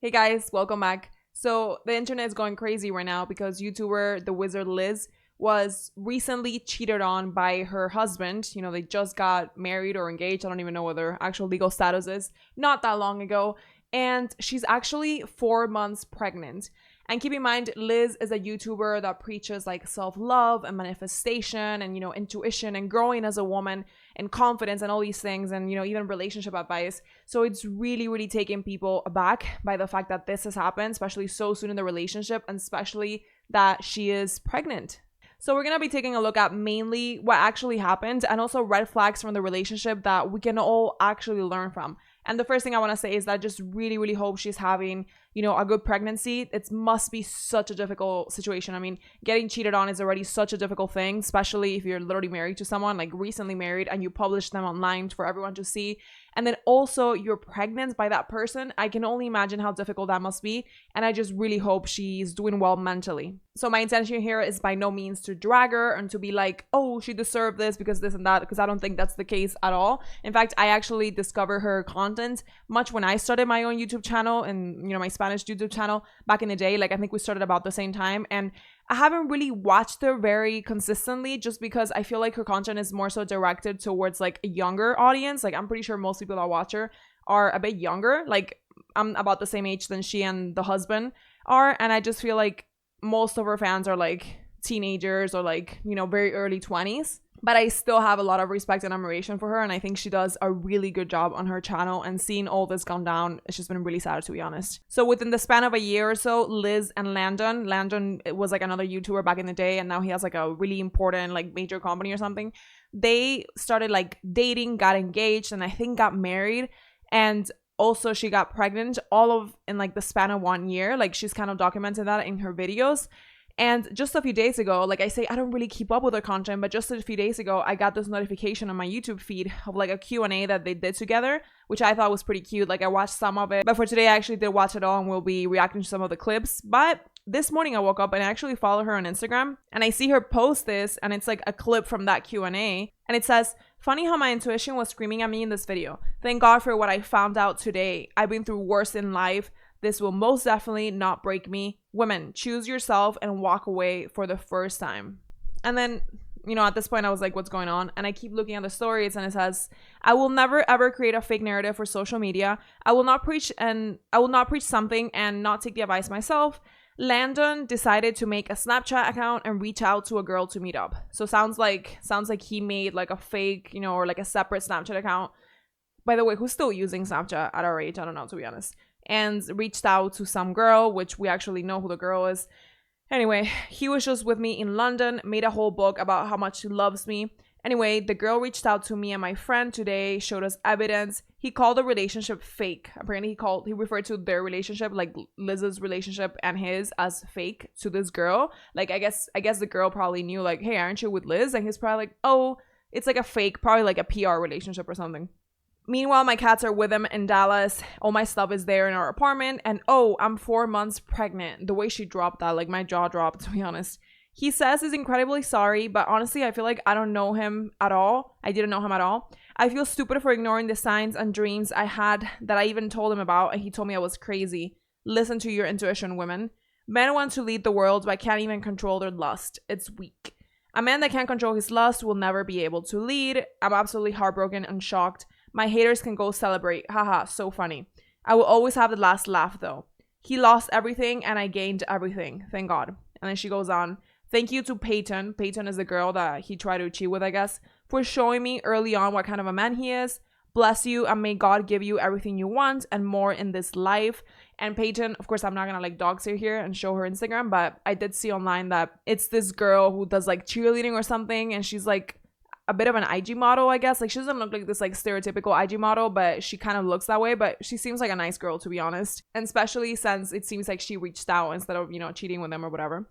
Hey guys, welcome back. So the internet is going crazy right now because YouTuber The Wizard Liz was recently cheated on by her husband. You know, they just got married or engaged. I don't even know what their actual legal status is. Not that long ago. And she's actually 4 months pregnant. And keep in mind, Liz is a YouTuber that preaches like self-love and manifestation and, intuition and growing as a woman and confidence and all these things and, even relationship advice. So it's really, really taking people aback by the fact that this has happened, especially so soon in the relationship, and especially that she is pregnant. So we're going to be taking a look at mainly what actually happened and also red flags from the relationship that we can all actually learn from. And the first thing I want to say is that I just really, really hope she's having, a good pregnancy. It must be such a difficult situation. I mean, getting cheated on is already such a difficult thing, especially if you're literally married to someone, like recently married, and you publish them online for everyone to see. And then also you're pregnant by that person. I can only imagine how difficult that must be. And I just really hope she's doing well mentally. So my intention here is by no means to drag her and to be like, oh, she deserved this because this and that, because I don't think that's the case at all. In fact, I actually discovered her content much when I started my own YouTube channel and, my Spanish YouTube channel back in the day. Like, I think we started about the same time. And I haven't really watched her very consistently just because I feel like her content is more so directed towards like a younger audience. Like, I'm pretty sure most people that watch her are a bit younger. Like, I'm about the same age than she and the husband are. And I just feel like most of her fans are like teenagers or like, very early 20s. But I still have a lot of respect and admiration for her. And I think she does a really good job on her channel. And seeing all this gone down, it's just been really sad, to be honest. So within the span of a year or so, Liz and Landon was like another YouTuber back in the day. And now he has like a really important like major company or something. They started like dating, got engaged, and I think got married. And also she got pregnant in like the span of 1 year. Like, she's kind of documented that in her videos. And just a few days ago, like I say, I don't really keep up with her content, but just a few days ago, I got this notification on my YouTube feed of like a Q&A that they did together, which I thought was pretty cute. Like, I watched some of it, but for today, I actually did watch it all and we'll be reacting to some of the clips. But this morning I woke up and I actually follow her on Instagram and I see her post this, and it's like a clip from that Q&A, and it says, "Funny how my intuition was screaming at me in this video. Thank God for what I found out today. I've been through worse in life. This will most definitely not break me. Women, choose yourself and walk away for the first time." And then, at this point I was like, what's going on? And I keep looking at the stories and it says, "I will never ever create a fake narrative for social media. I will not preach something and not take the advice myself. Landon decided to make a Snapchat account and reach out to a girl to meet up." So sounds like he made like a fake, or like a separate Snapchat account. By the way, who's still using Snapchat at our age? I don't know, to be honest. And reached out to some girl, which we actually know who the girl is. Anyway, he was just with me in London, made a whole book about how much he loves me. Anyway, the girl reached out to me and my friend today, showed us evidence. He called the relationship fake. Apparently he referred to their relationship, like Liz's relationship and his, as fake to this girl. Like, I guess the girl probably knew, like, hey, aren't you with Liz? And he's probably like, oh, it's like a fake, probably like a PR relationship or something. Meanwhile, my cats are with him in Dallas. All my stuff is there in our apartment. And oh, I'm 4 months pregnant. The way she dropped that, like, my jaw dropped, to be honest. He says he's incredibly sorry, but honestly, I feel like I don't know him at all. I didn't know him at all. I feel stupid for ignoring the signs and dreams I had that I even told him about, and he told me I was crazy. Listen to your intuition, women. Men want to lead the world, but can't even control their lust. It's weak. A man that can't control his lust will never be able to lead. I'm absolutely heartbroken and shocked. My haters can go celebrate. Haha, so funny. I will always have the last laugh though. He lost everything and I gained everything. Thank God. And then she goes on. Thank you to Peyton. Peyton is the girl that he tried to cheat with, I guess, for showing me early on what kind of a man he is. Bless you and may God give you everything you want and more in this life. And Peyton, of course, I'm not gonna like dox her here and show her Instagram, but I did see online that it's this girl who does like cheerleading or something, and she's like a bit of an IG model, I guess. Like, she doesn't look like this like stereotypical IG model, but she kind of looks that way. But she seems like a nice girl, to be honest. And especially since it seems like she reached out instead of, cheating with them or whatever.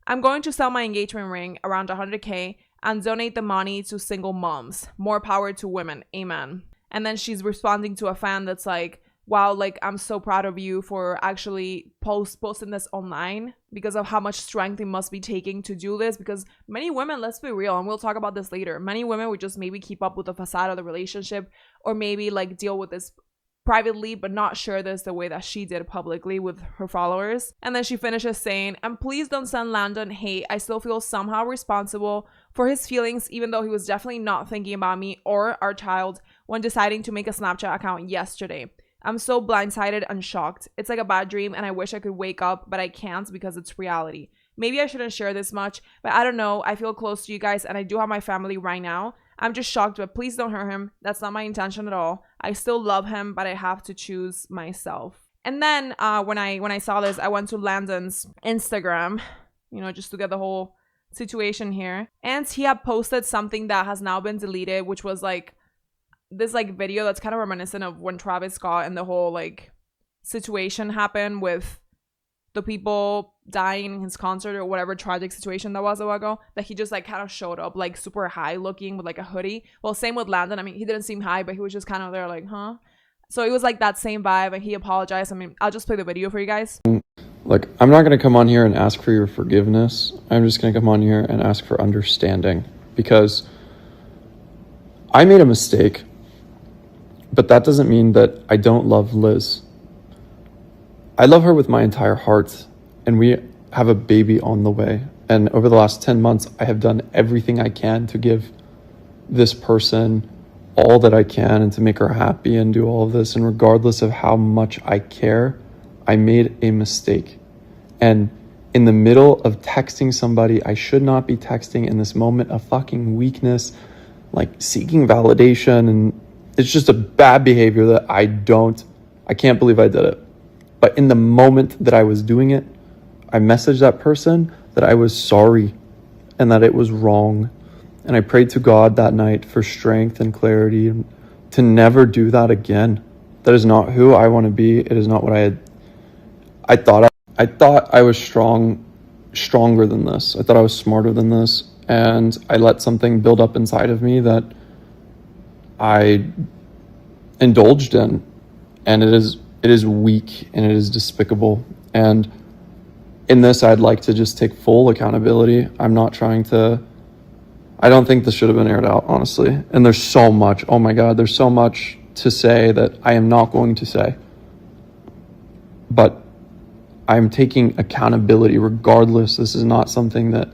I'm going to sell my engagement ring around 100K and donate the money to single moms. More power to women. Amen. And then she's responding to a fan that's like, wow, like, I'm so proud of you for actually posting this online because of how much strength it must be taking to do this. Because many women, let's be real, and we'll talk about this later, many women would just maybe keep up with the facade of the relationship, or maybe like deal with this privately but not share this the way that she did publicly with her followers. And then she finishes saying, and please don't send Landon hate. I still feel somehow responsible for his feelings, even though he was definitely not thinking about me or our child when deciding to make a Snapchat account yesterday. I'm so blindsided and shocked. It's like a bad dream and I wish I could wake up, but I can't because it's reality. Maybe I shouldn't share this much, but I don't know. I feel close to you guys and I do have my family right now. I'm just shocked, but please don't hurt him. That's not my intention at all. I still love him, but I have to choose myself. And then when I saw this, I went to Landon's Instagram, just to get the whole situation here. And he had posted something that has now been deleted, which was like this like video that's kind of reminiscent of when Travis Scott and the whole like situation happened with the people dying in his concert or whatever tragic situation that was a while ago, that he just like kind of showed up like super high looking with like a hoodie. Well, same with Landon. I mean, he didn't seem high, but he was just kind of there like, huh? So it was like that same vibe, and he apologized. I mean, I'll just play the video for you guys. Like, I'm not going to come on here and ask for your forgiveness. I'm just going to come on here and ask for understanding, because I made a mistake, but that doesn't mean that I don't love Liz. I love her with my entire heart, and we have a baby on the way. And over the last 10 months, I have done everything I can to give this person all that I can and to make her happy and do all of this. And regardless of how much I care, I made a mistake. And in the middle of texting somebody I should not be texting, in this moment of fucking weakness, like seeking validation, and it's just a bad behavior that I can't believe I did it. But in the moment that I was doing it, I messaged that person that I was sorry and that it was wrong. And I prayed to God that night for strength and clarity and to never do that again. That is not who I want to be. It is not what I thought I was stronger than this. I thought I was smarter than this. And I let something build up inside of me that I indulged in. And it is weak and it is despicable. And in this, I'd like to just take full accountability. I don't think this should have been aired out, honestly. And there's so much, oh my God, there's so much to say that I am not going to say. But I'm taking accountability regardless. This is not something that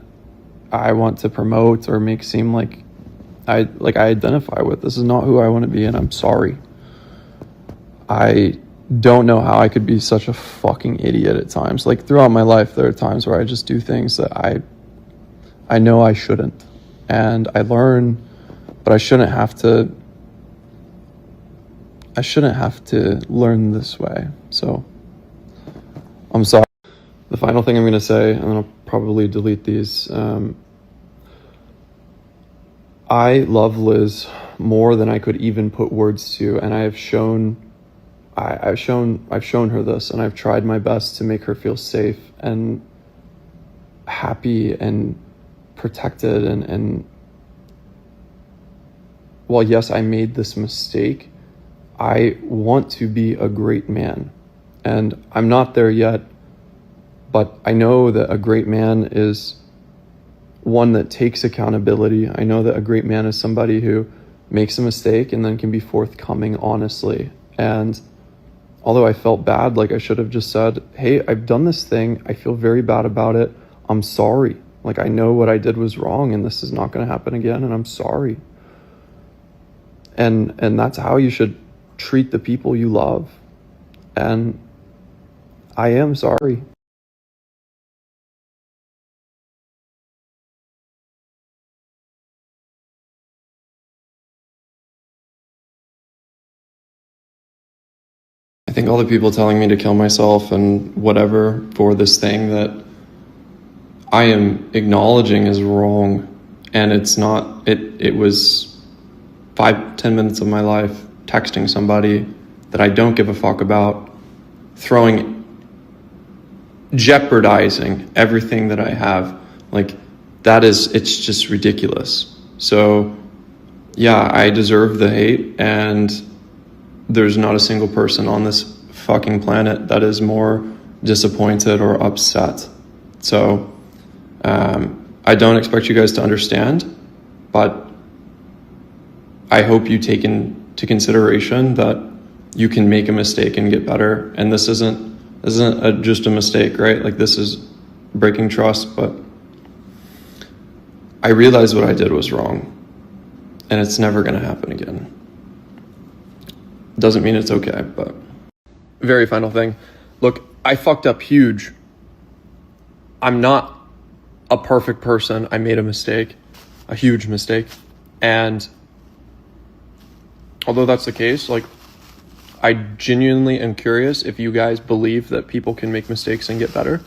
I want to promote or make seem like I identify with. This is not who I want to be, and I'm sorry. I don't know how I could be such a fucking idiot at times. Like, throughout my life, there are times where I just do things that I know I shouldn't. And I learn, but I shouldn't have to learn this way. So I'm sorry. The final thing I'm going to say, and then I'll probably delete these. I love Liz more than I could even put words to, and I've shown her this, and I've tried my best to make her feel safe and happy and protected. And while yes, I made this mistake, I want to be a great man, and I'm not there yet, but I know that a great man is one that takes accountability. I know that a great man is somebody who makes a mistake and then can be forthcoming honestly. And although I felt bad, like I should have just said, hey, I've done this thing. I feel very bad about it. I'm sorry. Like, I know what I did was wrong and this is not going to happen again, and I'm sorry. And that's how you should treat the people you love. And I am sorry. I think all the people telling me to kill myself and whatever for this thing that I am acknowledging is wrong, and it's not, it was 5-10 minutes of my life texting somebody that I don't give a fuck about, jeopardizing everything that I have. Like, it's just ridiculous. So yeah, I deserve the hate, and there's not a single person on this fucking planet that is more disappointed or upset. So I don't expect you guys to understand, but I hope you take into consideration that you can make a mistake and get better. And this isn't just a mistake, right? Like, this is breaking trust, but I realized what I did was wrong, and it's never going to happen again. Doesn't mean it's okay, but very final thing. Look, I fucked up huge. I'm not a perfect person. I made a mistake, a huge mistake. And although that's the case, like, I genuinely am curious if you guys believe that people can make mistakes and get better.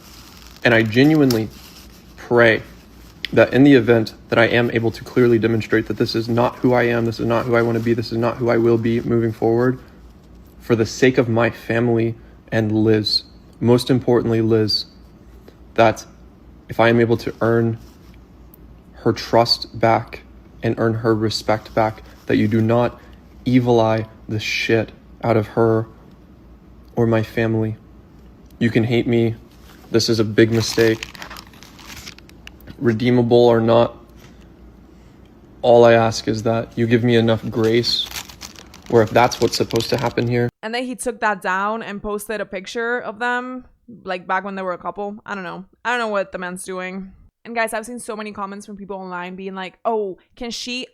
And I genuinely pray that in the event that I am able to clearly demonstrate that this is not who I am, this is not who I want to be, this is not who I will be moving forward, for the sake of my family and Liz, most importantly Liz, that if I am able to earn her trust back and earn her respect back, that you do not evil eye the shit out of her or my family. You can hate me. This is a big mistake. Redeemable or not, all I ask is that you give me enough grace where if that's what's supposed to happen here. And then he took that down and posted a picture of them, like back when they were a couple. I don't know what the man's doing. And guys, I've seen so many comments from people online being like, oh, can she,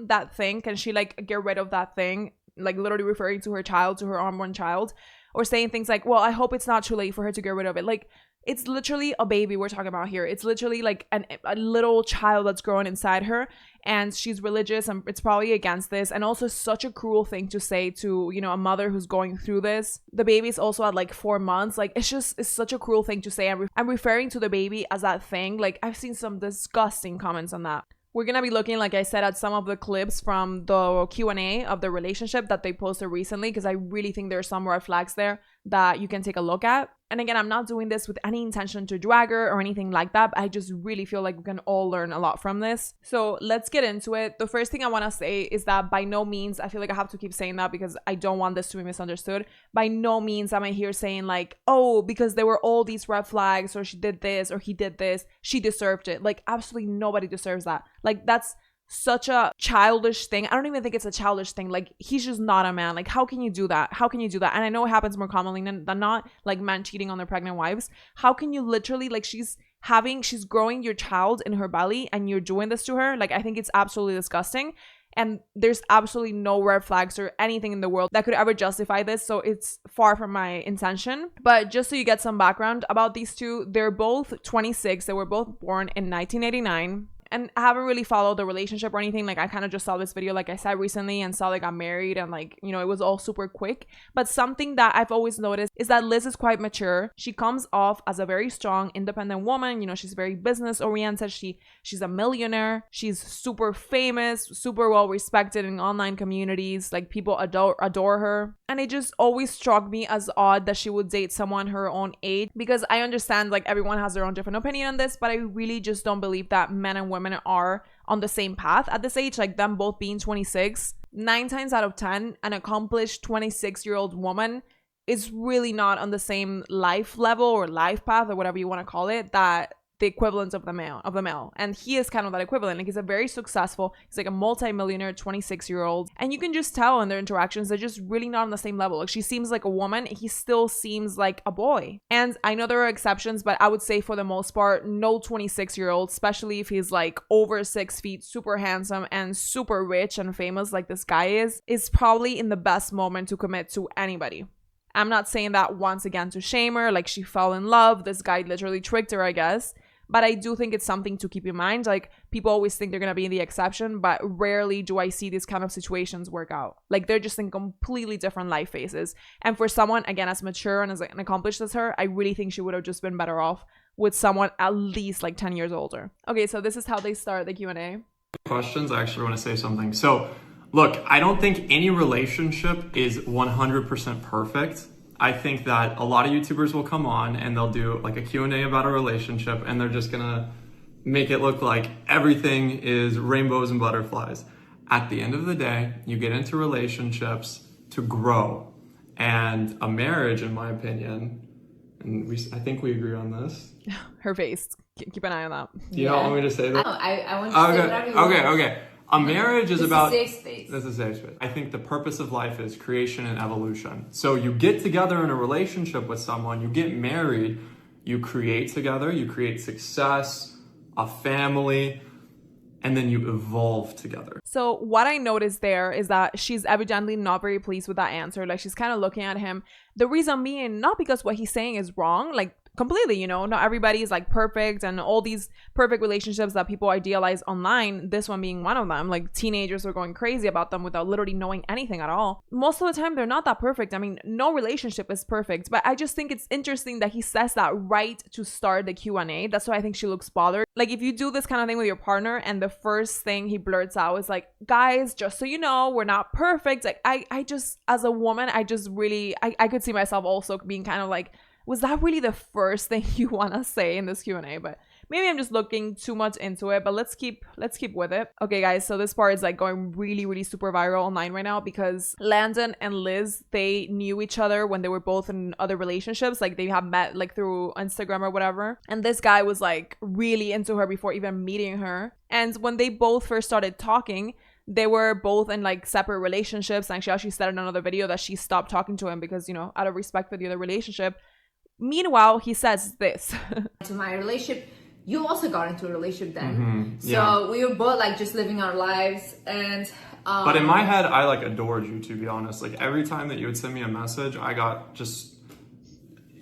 that thing, can she like get rid of that thing? Like literally referring to her child, to her unborn child, or saying things like, well, I hope it's not too late for her to get rid of it. Like, it's literally a baby we're talking about here. It's literally like a little child that's growing inside her, and she's religious, and it's probably against this. And also such a cruel thing to say to, you know, a mother who's going through this. The baby's also at like 4 months. Like, it's such a cruel thing to say. I'm referring to the baby as that thing. Like, I've seen some disgusting comments on that. We're going to be looking, like I said, at some of the clips from the Q&A of the relationship that they posted recently, because I really think there are some red flags there that you can take a look at. And again, I'm not doing this with any intention to drag her or anything like that, but I just really feel like we can all learn a lot from this. So let's get into it. The first thing I want to say is that by no means, I feel like I have to keep saying that because I don't want this to be misunderstood. By no means am I here saying like, oh, because there were all these red flags, or she did this or he did this, she deserved it. Like, absolutely nobody deserves that. Like, that's such a childish thing. I don't even think it's a childish thing. Like, he's just not a man. Like, how can you do that? How can you do that? And I know it happens more commonly than not, like men cheating on their pregnant wives. How can you literally, like, she's growing your child in her belly and you're doing this to her? Like, I think it's absolutely disgusting. And there's absolutely no red flags or anything in the world that could ever justify this. So it's far from my intention. But just so you get some background about these two, they're both 26. They were both born in 1989. And I haven't really followed the relationship or anything. Like, I kind of just saw this video, like I said, recently, and saw they got married, and like, you know, it was all super quick. But something that I've always noticed is that Liz is quite mature. She comes off as a very strong, independent woman. You know, she's very business oriented. She's a millionaire. She's super famous, super well respected in online communities. Like, people adore her. And it just always struck me as odd that she would date someone her own age, because I understand like everyone has their own different opinion on this, but I really just don't believe that men and women are on the same path at this age. Like, them both being 26, 9 times out of 10, an accomplished 26-year-old woman is really not on the same life level or life path or whatever you want to call it that the equivalent of the male. And he is kind of that equivalent. Like, he's a very successful, he's like a multi-millionaire 26-year-old, and you can just tell in their interactions they're just really not on the same level. Like, she seems like a woman, he still seems like a boy. And I know there are exceptions, but I would say for the most part, no 26-year-old, especially if he's like over 6 feet, super handsome and super rich and famous like this guy is probably in the best moment to commit to anybody. I'm not saying that once again to shame her, like she fell in love, this guy literally tricked her, I guess. But I do think it's something to keep in mind. Like, people always think they're going to be the exception, but rarely do I see these kind of situations work out. Like, they're just in completely different life phases. And for someone, again, as mature and as accomplished as her, I really think she would have just been better off with someone at least like 10 years older. Okay, so this is how they start the Q&A. Questions, I actually want to say something. So, look, I don't think any relationship is 100% perfect. I think that a lot of YouTubers will come on and they'll do like a Q&A about a relationship, and they're just gonna make it look like everything is rainbows and butterflies. At the end of the day, you get into relationships to grow. And a marriage, in my opinion, and I think we agree on this. Her face. Keep an eye on that. You don't want me to say that? I want you to say whatever you want. Okay. A marriage is about... This is safe space. This is safe space. I think the purpose of life is creation and evolution. So you get together in a relationship with someone, you get married, you create together, you create success, a family, and then you evolve together. So what I noticed there is that she's evidently not very pleased with that answer. Like, she's kind of looking at him. The reason being, not because what he's saying is wrong, like completely, you know, not everybody is like perfect, and all these perfect relationships that people idealize online, this one being one of them, like teenagers are going crazy about them without literally knowing anything at all. Most of the time they're not that perfect. I mean, no relationship is perfect, but I just think it's interesting that he says that right to start the Q&A. That's why I think she looks bothered. Like, if you do this kind of thing with your partner and the first thing he blurts out is like, guys, just so you know, we're not perfect, like I just, as a woman, I just really, I could see myself also being kind of like, was that really the first thing you want to say in this Q&A? But maybe I'm just looking too much into it, but let's keep with it. Okay, guys, so this part is like going really, really super viral online right now because Landon and Liz, they knew each other when they were both in other relationships. Like, they have met like through Instagram or whatever. And this guy was like really into her before even meeting her. And when they both first started talking, they were both in like separate relationships. And she actually said in another video that she stopped talking to him because, you know, out of respect for the other relationship. Meanwhile, he says this. To my relationship, you also got into a relationship then. Mm-hmm. So we were both like just living our lives, and but in my head, I like adored you, to be honest. Like, every time that you would send me a message, I got just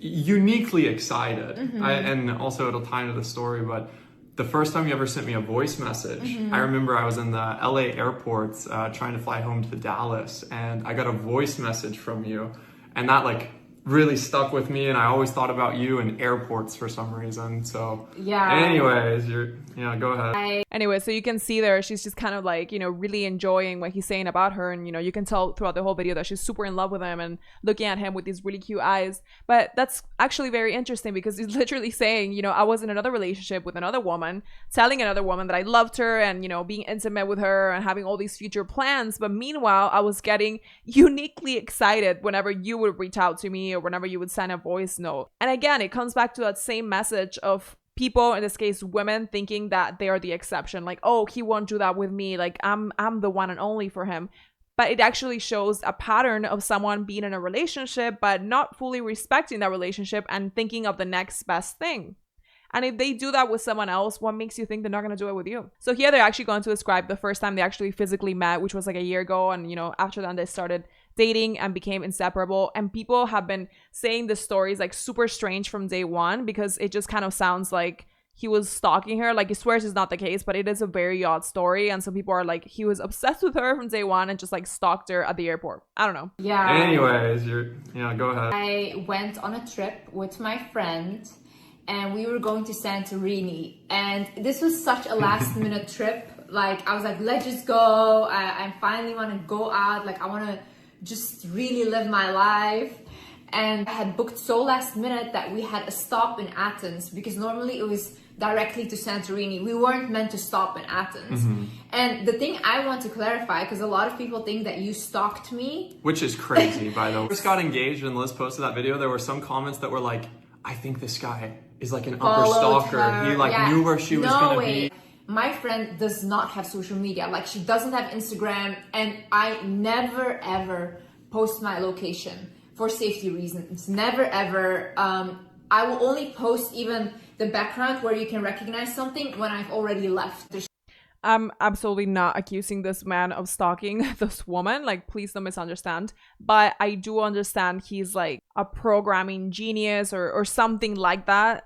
uniquely excited. And also it'll tie into the story, but the first time you ever sent me a voice message, I remember I was in the LA airport trying to fly home to Dallas, and I got a voice message from you, and that like really stuck with me, and I always thought about you in airports for some reason. So yeah. Anyways, go ahead. Anyway, so you can see there, she's just kind of like, you know, really enjoying what he's saying about her. And, you know, you can tell throughout the whole video that she's super in love with him and looking at him with these really cute eyes. But that's actually very interesting because he's literally saying, you know, I was in another relationship with another woman, telling another woman that I loved her and, you know, being intimate with her and having all these future plans. But meanwhile, I was getting uniquely excited whenever you would reach out to me or whenever you would send a voice note. And again, it comes back to that same message of people, in this case women, thinking that they are the exception, like, oh, he won't do that with me, like I'm the one and only for him. But it actually shows a pattern of someone being in a relationship but not fully respecting that relationship and thinking of the next best thing. And if they do that with someone else, what makes you think they're not going to do it with you? So here they're actually going to describe the first time they actually physically met, which was like a year ago. And, you know, after that, they started dating and became inseparable. And people have been saying the story is like super strange from day one because it just kind of sounds like he was stalking her. Like, he swears it's not the case, but it is a very odd story. And some people are like, he was obsessed with her from day one and just like stalked her at the airport. I don't know. Yeah. Anyways, go ahead. I went on a trip with my friend, and we were going to Santorini, and this was such a last minute trip. Like, I was like, let's just go. I finally want to go out. Like, I want to just really live my life. And I had booked so last minute that we had a stop in Athens because normally it was directly to Santorini. We weren't meant to stop in Athens. And the thing I want to clarify, because a lot of people think that you stalked me. Which is crazy, by the way. First got engaged and Liz posted that video, there were some comments that were like, I think this guy is like an upper stalker. Her. He like knew where she was gonna be. My friend does not have social media. Like, she doesn't have Instagram, and I never ever post my location for safety reasons. Never ever. I will only post even the background where you can recognize something when I've already left. I'm absolutely not accusing this man of stalking this woman. Like, please don't misunderstand. But I do understand he's like a programming genius or something like that.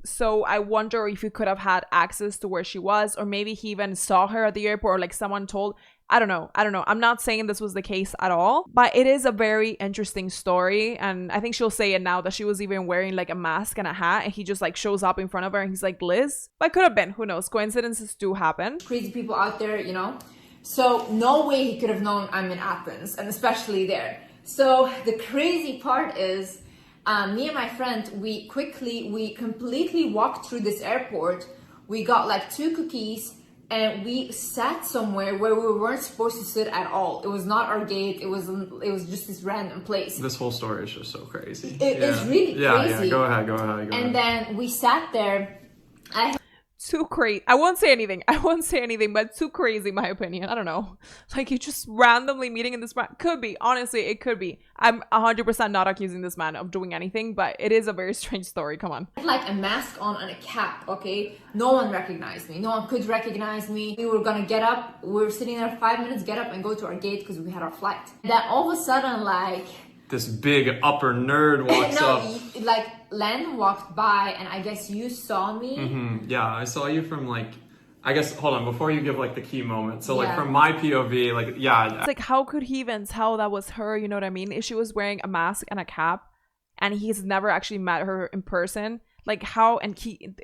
So I wonder if he could have had access to where she was, or maybe he even saw her at the airport, or like someone told. I don't know. I'm not saying this was the case at all, but it is a very interesting story. And I think she'll say it now that she was even wearing like a mask and a hat, and he just like shows up in front of her and he's like, Liz? But it could have been, who knows? Coincidences do happen. Crazy people out there, you know? So no way he could have known I'm in Athens, and especially there. So the crazy part is, me and my friend, we completely walked through this airport. We got like 2 cookies, and we sat somewhere where we weren't supposed to sit at all. It was not our gate. It was just this random place. This whole story is just so crazy. It's really crazy. Yeah, go ahead. And then we sat there. too crazy. I won't say anything. But too crazy, in my opinion. I don't know. Like, you just randomly meeting in this brand. Could be. Honestly, it could be. I'm 100% not accusing this man of doing anything, but it is a very strange story. Come on. I had like a mask on and a cap, okay? No one recognized me. No one could recognize me. We were gonna get up. We were sitting there 5 minutes, get up and go to our gate because we had our flight. Then all of a sudden, like... This big upper nerd walks up. Like, Landon walked by and I guess you saw me. Yeah, I saw you from like... I guess, hold on, before you give like the key moment. So like Yeah. from my POV, like, yeah. It's like, how could he even tell that was her? You know what I mean? If she was wearing a mask and a cap and he's never actually met her in person, like how, and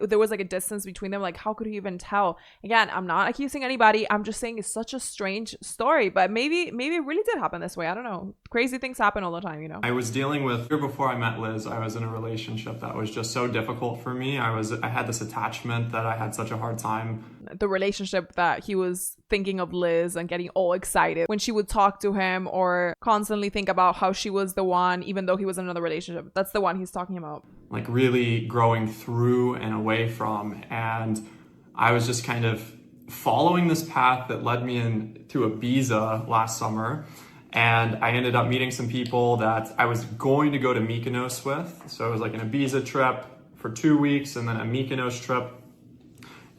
there was like a distance between them, like how could he even tell? Again, I'm not accusing anybody. I'm just saying it's such a strange story, but maybe it really did happen this way. I don't know. Crazy things happen all the time, you know? I was dealing with, before I met Liz, I was in a relationship that was just so difficult for me. I had this attachment that I had such a hard time. The relationship that he was thinking of Liz and getting all excited when she would talk to him, or constantly think about how she was the one, even though he was in another relationship. That's the one he's talking about. Like really growing through and away from. And I was just kind of following this path that led me into Ibiza last summer. And I ended up meeting some people that I was going to go to Mykonos with. So it was like an Ibiza trip for 2 weeks and then a Mykonos trip.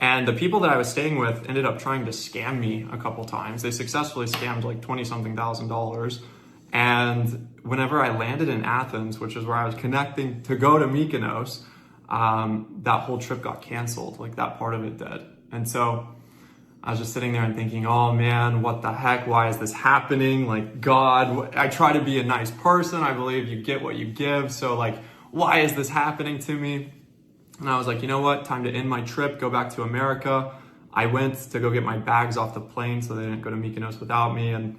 And the people that I was staying with ended up trying to scam me a couple times. They successfully scammed like $20-something thousand. And whenever I landed in Athens, which is where I was connecting to go to Mykonos, that whole trip got canceled. Like that part of it did. And so I was just sitting there and thinking, oh man, what the heck? Why is this happening? Like, God, I try to be a nice person. I believe you get what you give. So like, why is this happening to me? And I was like, you know what? Time to end my trip, go back to America. I went to go get my bags off the plane so they didn't go to Mykonos without me. And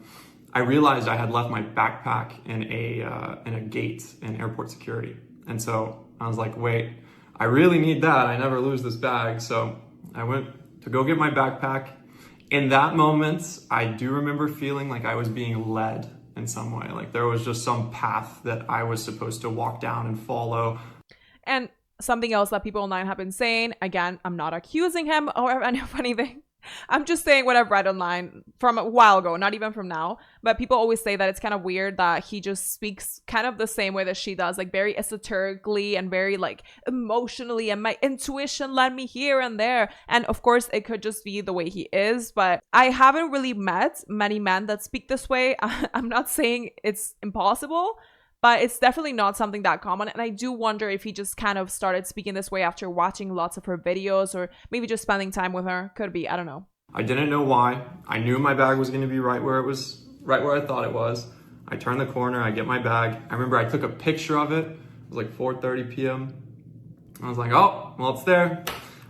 I realized I had left my backpack in a gate in airport security. And so I was like, wait, I really need that. I never lose this bag. So I went to go get my backpack. In that moment, I do remember feeling like I was being led in some way. Like there was just some path that I was supposed to walk down and follow. And something else that people online have been saying, again, I'm not accusing him or anything. I'm just saying what I've read online from a while ago, not even from now. But people always say that it's kind of weird that he just speaks kind of the same way that she does, like very esoterically and very like emotionally, and my intuition led me here and there. And of course, it could just be the way he is. But I haven't really met many men that speak this way. I'm not saying it's impossible, but it's definitely not something that common. And I do wonder if he just kind of started speaking this way after watching lots of her videos, or maybe just spending time with her. Could be. I don't know. I didn't know why. I knew my bag was going to be right where I thought it was. I turned the corner, I get my bag. I remember I took a picture of it. It was like 4:30 p.m. I was like, oh, well, it's there.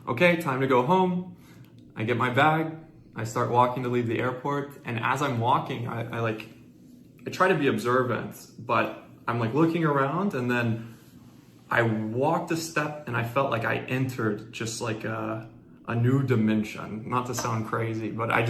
Okay, time to go home. I get my bag. I start walking to leave the airport. And as I'm walking, I try to be observant, but I'm like looking around, and then I walked a step and I felt like I entered just like a new dimension. Not to sound crazy, but I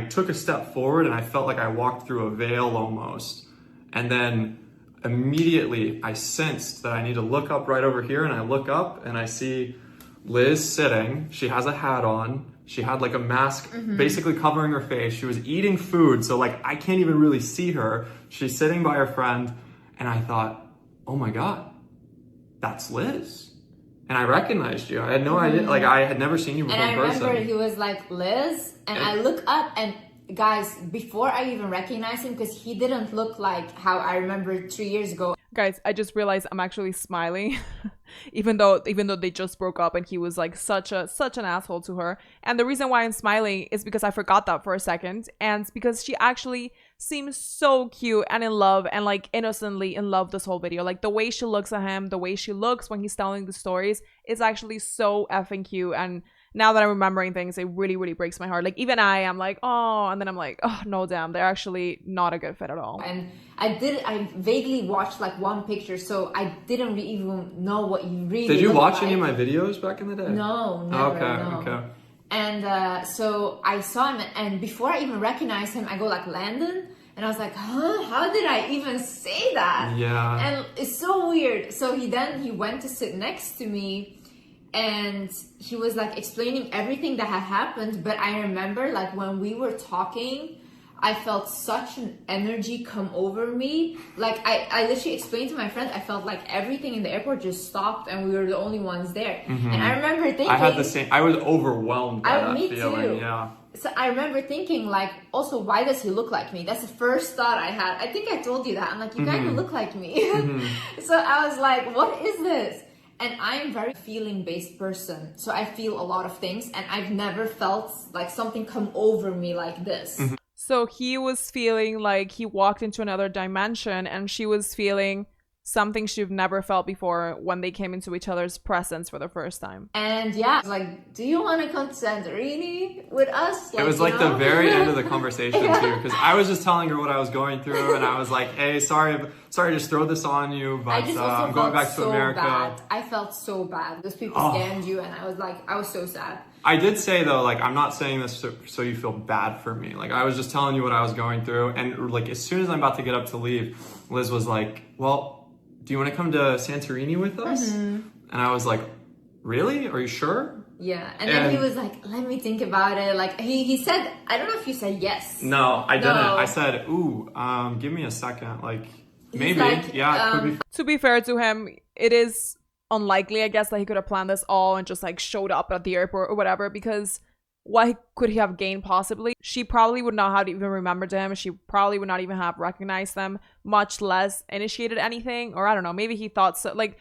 took a step forward and I felt like I walked through a veil almost. And then immediately I sensed that I need to look up right over here, and I look up and I see Liz sitting. She has a hat on. She had like a mask basically covering her face. She was eating food, so like I can't even really see her. She's sitting by her friend. And I thought, oh my God, that's Liz. And I recognized you. I had no idea. Like, I had never seen you before in person. And I remember he was like, Liz. And I look up, and guys, before I even recognized him, because he didn't look like how I remember 3 years ago. Guys, I just realized I'm actually smiling, even though they just broke up and he was like such an asshole to her. And the reason why I'm smiling is because I forgot that for a second, and because she actually seems so cute and in love, and like innocently in love this whole video. Like the way she looks at him, the way she looks when he's telling the stories is actually so effing cute. And now that I'm remembering things, it really, really breaks my heart. Like even I'm like, oh, and then I'm like, oh no, damn, they're actually not a good fit at all. And I vaguely watched like one picture, so I didn't even know what you really Did you watch like. any of my videos back in the day? No, never. Okay. And so I saw him, and before I even recognized him, I go like, Landon? And I was like, huh? How did I even say that? Yeah. And it's so weird. So he went to sit next to me, and he was like explaining everything that had happened. But I remember like when we were talking, I felt such an energy come over me. Like I literally explained to my friend, I felt like everything in the airport just stopped and we were the only ones there. And I remember thinking, I had the same. I was overwhelmed by that me feeling. too. Yeah. So I remember thinking like, also, why does he look like me? That's the first thought I had. I think I told you that. I'm like, you kind of look like me. So I was like, what is this? And I am very feeling-based person. So I feel a lot of things, and I've never felt like something come over me like this. So he was feeling like he walked into another dimension, and she was feeling something she've never felt before when they came into each other's presence for the first time. And yeah, I was like, do you want to come to Santorini with us? Like, it was like the very end of the conversation too, because I was just telling her what I was going through, and I was like, hey, sorry to just throw this on you, but I'm going back to America. Bad. I felt so bad. Those people scammed you, and I was so sad. I did say though, like, I'm not saying this so you feel bad for me. Like, I was just telling you what I was going through, and like as soon as I'm about to get up to leave, Liz was like, well, do you want to come to Santorini with us? And I was like, really? Are you sure? Yeah. And then he was like, let me think about it. Like he said, I don't know if you said yes. No, I didn't. I said, ooh, give me a second. Like, maybe. Like, yeah, it could be. To be fair to him, it is unlikely, I guess, that he could have planned this all and just like showed up at the airport or whatever, because what could he have gained possibly? She probably would not have even remembered him. She probably would not even have recognized them, much less initiated anything. Or I don't know, maybe he thought so. Like,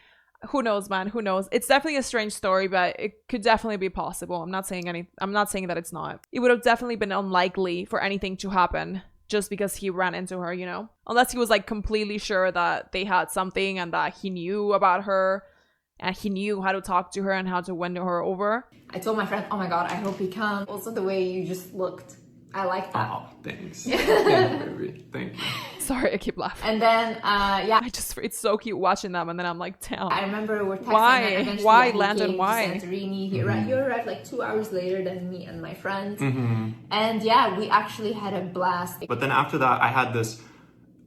who knows, man? Who knows? It's definitely a strange story, but it could definitely be possible. I'm not saying that it's not. It would have definitely been unlikely for anything to happen just because he ran into her, you know? Unless he was like completely sure that they had something and that he knew about her and he knew how to talk to her and how to win her over. I told my friend, oh my god, I hope he comes. Also the way you just looked, I like that. Oh, thanks. Thank you, baby. Thank you. Sorry, I keep laughing. And then, it's so cute watching them, and then I'm like, damn. I remember we're texting. Why, Landon? Why? Santorini. He arrived like 2 hours later than me and my friend. And yeah, we actually had a blast. But then after that, I had this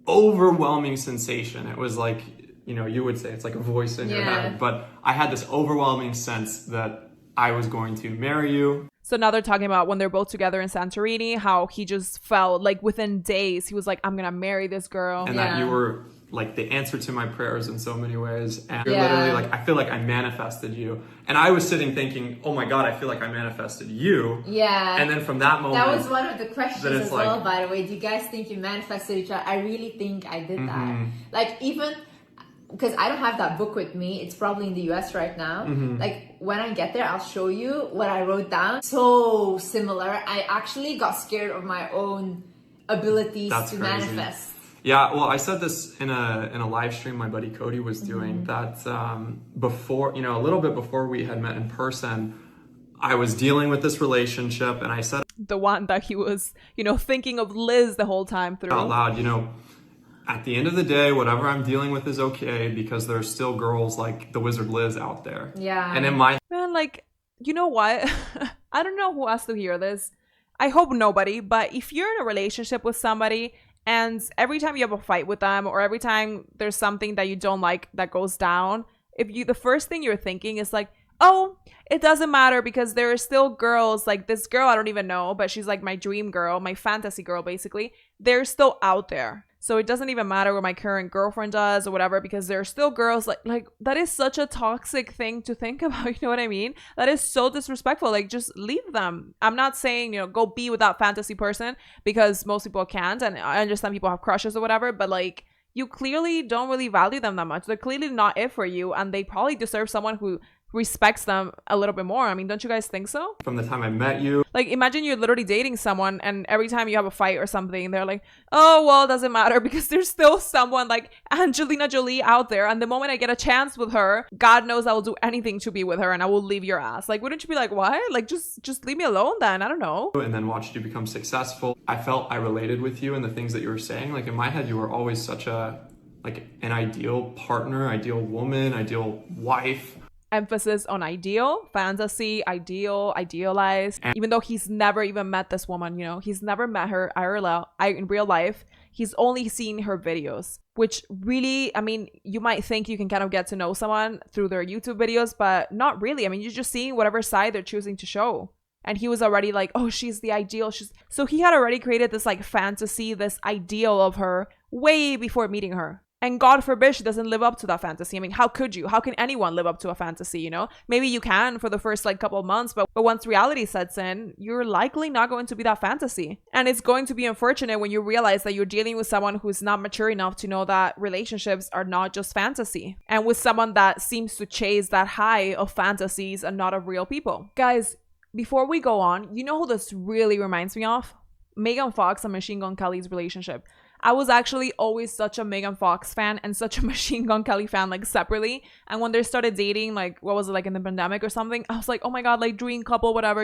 overwhelming sensation. It was like, you know, you would say it's like a voice in your head, but I had this overwhelming sense that I was going to marry you. So now they're talking about when they're both together in Santorini, how he just felt like within days, he was like, I'm going to marry this girl. And that you were like the answer to my prayers in so many ways. And you're literally like, I feel like I manifested you. And I was sitting thinking, oh my God, I feel like I manifested you. Yeah. And then from that moment. That was one of the questions as well, like, by the way. Do you guys think you manifested each other? I really think I did that. Like, even because I don't have that book with me, it's probably in the US right now. Like, when I get there, I'll show you what I wrote down. So similar. I actually got scared of my own abilities to manifest. Yeah, well, I said this in a live stream my buddy Cody was doing, that before, you know, a little bit before we had met in person, I was dealing with this relationship, and I said the one that he was, you know, thinking of Liz the whole time through. Out loud, you know, at the end of the day, whatever I'm dealing with is okay, because there's still girls like the Wizard Liz out there. Yeah. And in my man, like, you know what? I don't know who has to hear this. I hope nobody, but if you're in a relationship with somebody and every time you have a fight with them, or every time there's something that you don't like that goes down, the first thing you're thinking is like, oh, it doesn't matter because there are still girls like this girl I don't even know, but she's like my dream girl, my fantasy girl, basically. They're still out there. So it doesn't even matter what my current girlfriend does or whatever, because there are still girls like that is such a toxic thing to think about. You know what I mean? That is so disrespectful. Like, just leave them. I'm not saying, you know, go be with that fantasy person, because most people can't. And I understand people have crushes or whatever, but like, you clearly don't really value them that much. They're clearly not it for you. And they probably deserve someone who respects them a little bit more. I mean, don't you guys think so? From the time I met you. Like, imagine you're literally dating someone and every time you have a fight or something, they're like, oh, well, it doesn't matter because there's still someone like Angelina Jolie out there. And the moment I get a chance with her, God knows I will do anything to be with her and I will leave your ass. Like, wouldn't you be like, what? Like, just leave me alone then. I don't know. And then watched you become successful. I felt I related with you and the things that you were saying. Like, in my head, you were always such an ideal partner, ideal woman, ideal wife. emphasis on ideal, fantasy, ideal, idealized. Even though he's never even met this woman, he's never met her in real life. He's only seen her videos, which really, I mean, you might think you can kind of get to know someone through their YouTube videos, but not really. I mean, you're just seeing whatever side they're choosing to show. And he was already like, oh, she's the ideal. So he had already created this like fantasy, this ideal of her way before meeting her. And God forbid she doesn't live up to that fantasy. I mean, how could you? How can anyone live up to a fantasy, Maybe you can for the first like couple of months, but once reality sets in, you're likely not going to be that fantasy. And it's going to be unfortunate when you realize that you're dealing with someone who's not mature enough to know that relationships are not just fantasy. And with someone that seems to chase that high of fantasies and not of real people. Guys, before we go on, you know who this really reminds me of? Megan Fox and Machine Gun Kelly's relationship. I was actually always such a Megan Fox fan and such a Machine Gun Kelly fan, like separately. And when they started dating, like, what was it, like in the pandemic or something? I was like, oh my God, like dream couple, whatever,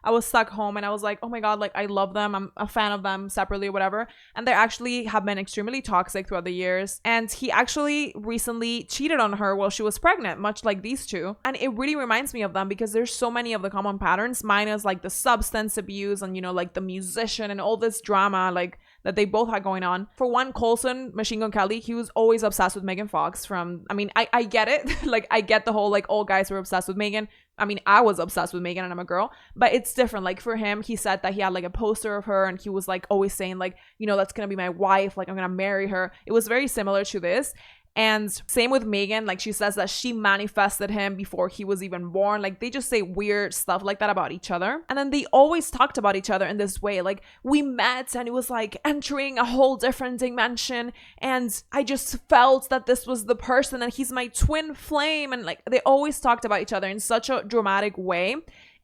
I was stuck home and I was like, oh my God, like I love them. I'm a fan of them separately, whatever. And they actually have been extremely toxic throughout the years. And he actually recently cheated on her while she was pregnant, much like these two. And it really reminds me of them because there's so many of the common patterns, minus like the substance abuse and, like the musician and all this drama, like that they both had going on. For one, Coulson, Machine Gun Kelly, he was always obsessed with Megan Fox I get it. Like, I get the whole, like, all guys were obsessed with Megan. I mean, I was obsessed with Megan and I'm a girl, but it's different. Like for him, he said that he had like a poster of her and he was like always saying like, that's going to be my wife. Like I'm going to marry her. It was very similar to this. And same with Megan, like she says that she manifested him before he was even born. Like they just say weird stuff like that about each other. And then they always talked about each other in this way. Like we met and it was like entering a whole different dimension. And I just felt that this was the person and he's my twin flame. And like they always talked about each other in such a dramatic way.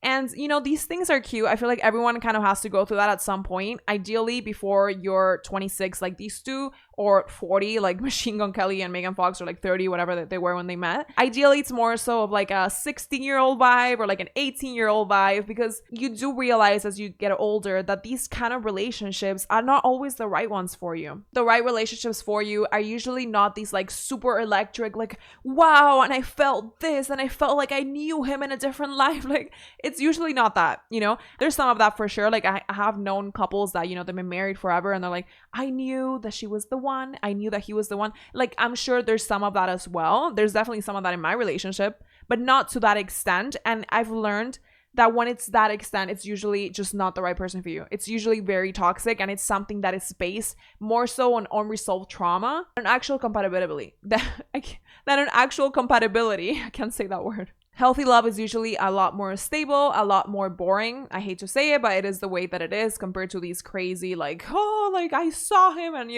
And, these things are cute. I feel like everyone kind of has to go through that at some point. Ideally, before you're 26, like these two, or 40, like Machine Gun Kelly and Megan Fox, or like 30, whatever they were when they met. Ideally, it's more so of like a 16-year-old vibe or like an 18-year-old vibe, because you do realize as you get older that these kind of relationships are not always the right ones for you. The right relationships for you are usually not these like super electric, like, wow, and I felt this, and I felt like I knew him in a different life. Like, it's usually not that, There's some of that for sure. Like, I have known couples that, they've been married forever, and they're like, I knew that she was the one. I knew that he was the one. Like, I'm sure there's some of that as well. There's definitely some of that in my relationship, but not to that extent. And I've learned that when it's that extent, it's usually just not the right person for you. It's usually very toxic, and it's something that is based more so on unresolved trauma than actual compatibility. Than an actual compatibility. I can't say that word. Healthy love is usually a lot more stable, a lot more boring. I hate to say it, but it is the way that it is compared to these crazy, like, oh, like I saw him, and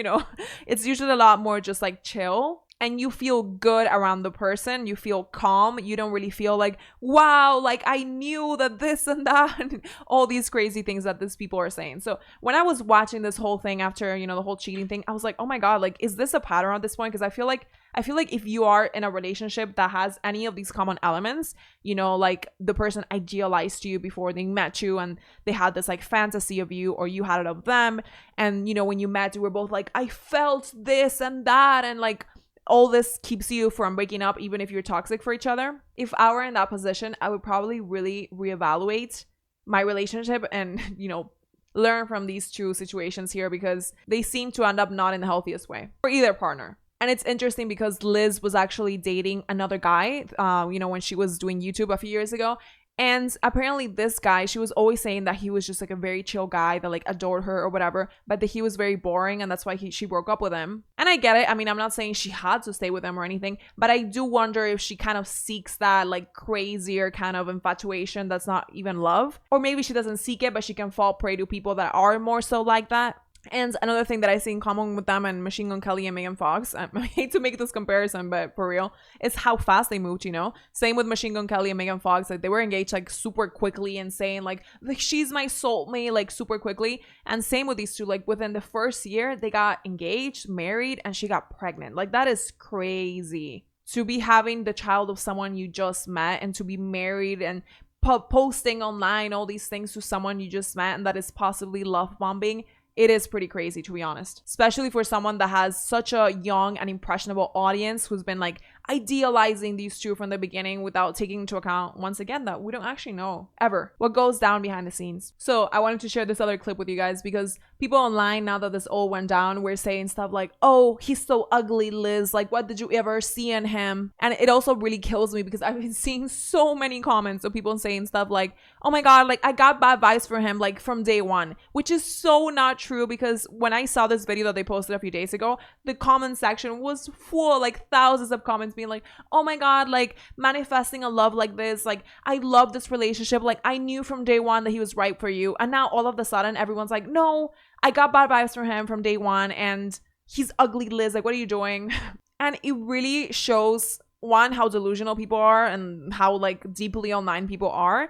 it's usually a lot more just like chill. And you feel good around the person. You feel calm. You don't really feel like, wow, like I knew that this and that, and all these crazy things that these people are saying. So when I was watching this whole thing after, the whole cheating thing, I was like, oh my God, like, is this a pattern at this point? Because I feel like if you are in a relationship that has any of these common elements, like the person idealized you before they met you and they had this like fantasy of you, or you had it of them. And, when you met, you were both like, I felt this and that. And like, all this keeps you from breaking up, even if you're toxic for each other. If I were in that position, I would probably really reevaluate my relationship and, learn from these two situations here, because they seem to end up not in the healthiest way for either partner. And it's interesting because Liz was actually dating another guy, when she was doing YouTube a few years ago. And apparently this guy, she was always saying that he was just like a very chill guy that like adored her or whatever, but that he was very boring, and that's why she broke up with him. And I get it. I mean, I'm not saying she had to stay with him or anything, but I do wonder if she kind of seeks that like crazier kind of infatuation that's not even love. Or maybe she doesn't seek it, but she can fall prey to people that are more so like that. And another thing that I see in common with them and Machine Gun Kelly and Megan Fox, I hate to make this comparison, but for real, is how fast they moved, Same with Machine Gun Kelly and Megan Fox. Like, they were engaged like super quickly and saying like she's my soulmate, like super quickly. And same with these two, like within the first year, they got engaged, married, and she got pregnant. Like, that is crazy. To be having the child of someone you just met, and to be married and posting online all these things to someone you just met, and that is possibly love bombing. It is pretty crazy, to be honest, especially for someone that has such a young and impressionable audience who's been like idealizing these two from the beginning without taking into account, once again, that we don't actually know ever what goes down behind the scenes. So I wanted to share this other clip with you guys because people online, now that this all went down, were saying stuff like, oh, he's so ugly, Liz, like what did you ever see in him? And it also really kills me because I've been seeing so many comments of people saying stuff like, oh my god, like I got bad vibes for him like from day one, which is so not true, because when I saw this video that they posted a few days ago, the comment section was full, like thousands of comments being like, oh my god, like manifesting a love like this, like I love this relationship, like I knew from day one that he was right for you. And now all of a sudden everyone's like, no, I got bad vibes from him from day one and he's ugly, Liz, like what are you doing? And it really shows, one, how delusional people are and how like deeply online people are.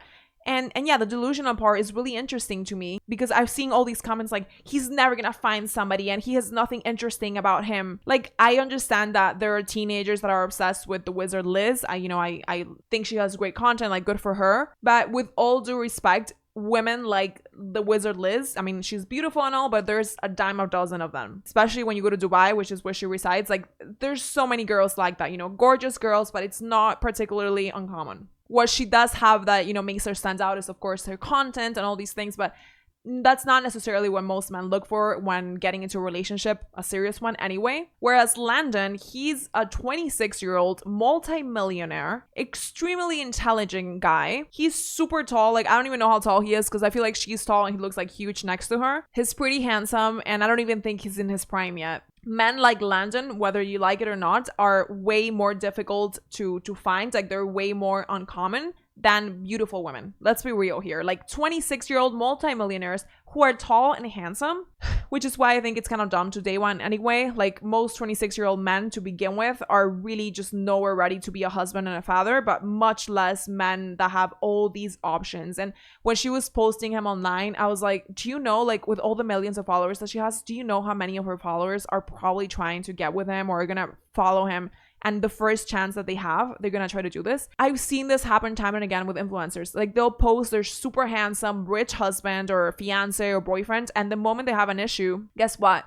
And yeah, the delusional part is really interesting to me because I've seen all these comments like, he's never gonna find somebody and he has nothing interesting about him. Like, I understand that there are teenagers that are obsessed with the wizard Liz. I think she has great content, like good for her. But with all due respect, women like the wizard Liz, I mean, she's beautiful and all, but there's a dime a dozen of them, especially when you go to Dubai, which is where she resides. Like, there's so many girls like that, gorgeous girls, but it's not particularly uncommon. What she does have that, makes her stand out is, of course, her content and all these things, but that's not necessarily what most men look for when getting into a relationship, a serious one anyway. Whereas Landon, he's a 26-year-old multi-millionaire, extremely intelligent guy. He's super tall. Like, I don't even know how tall he is because I feel like she's tall and he looks like huge next to her. He's pretty handsome and I don't even think he's in his prime yet. Men like Landon, whether you like it or not, are way more difficult to find. Like, they're way more uncommon than beautiful women. Let's be real here. Like 26-year-old multimillionaires who are tall and handsome, which is why I think it's kind of dumb to day one anyway. Like, most 26-year-old men to begin with are really just nowhere ready to be a husband and a father, but much less men that have all these options. And when she was posting him online, I was like, do you know, like with all the millions of followers that she has, do you know how many of her followers are probably trying to get with him or are gonna follow him? And the first chance that they have, they're gonna try to do this. I've seen this happen time and again with influencers. Like, they'll post their super handsome, rich husband or fiance or boyfriend, and the moment they have an issue, guess what?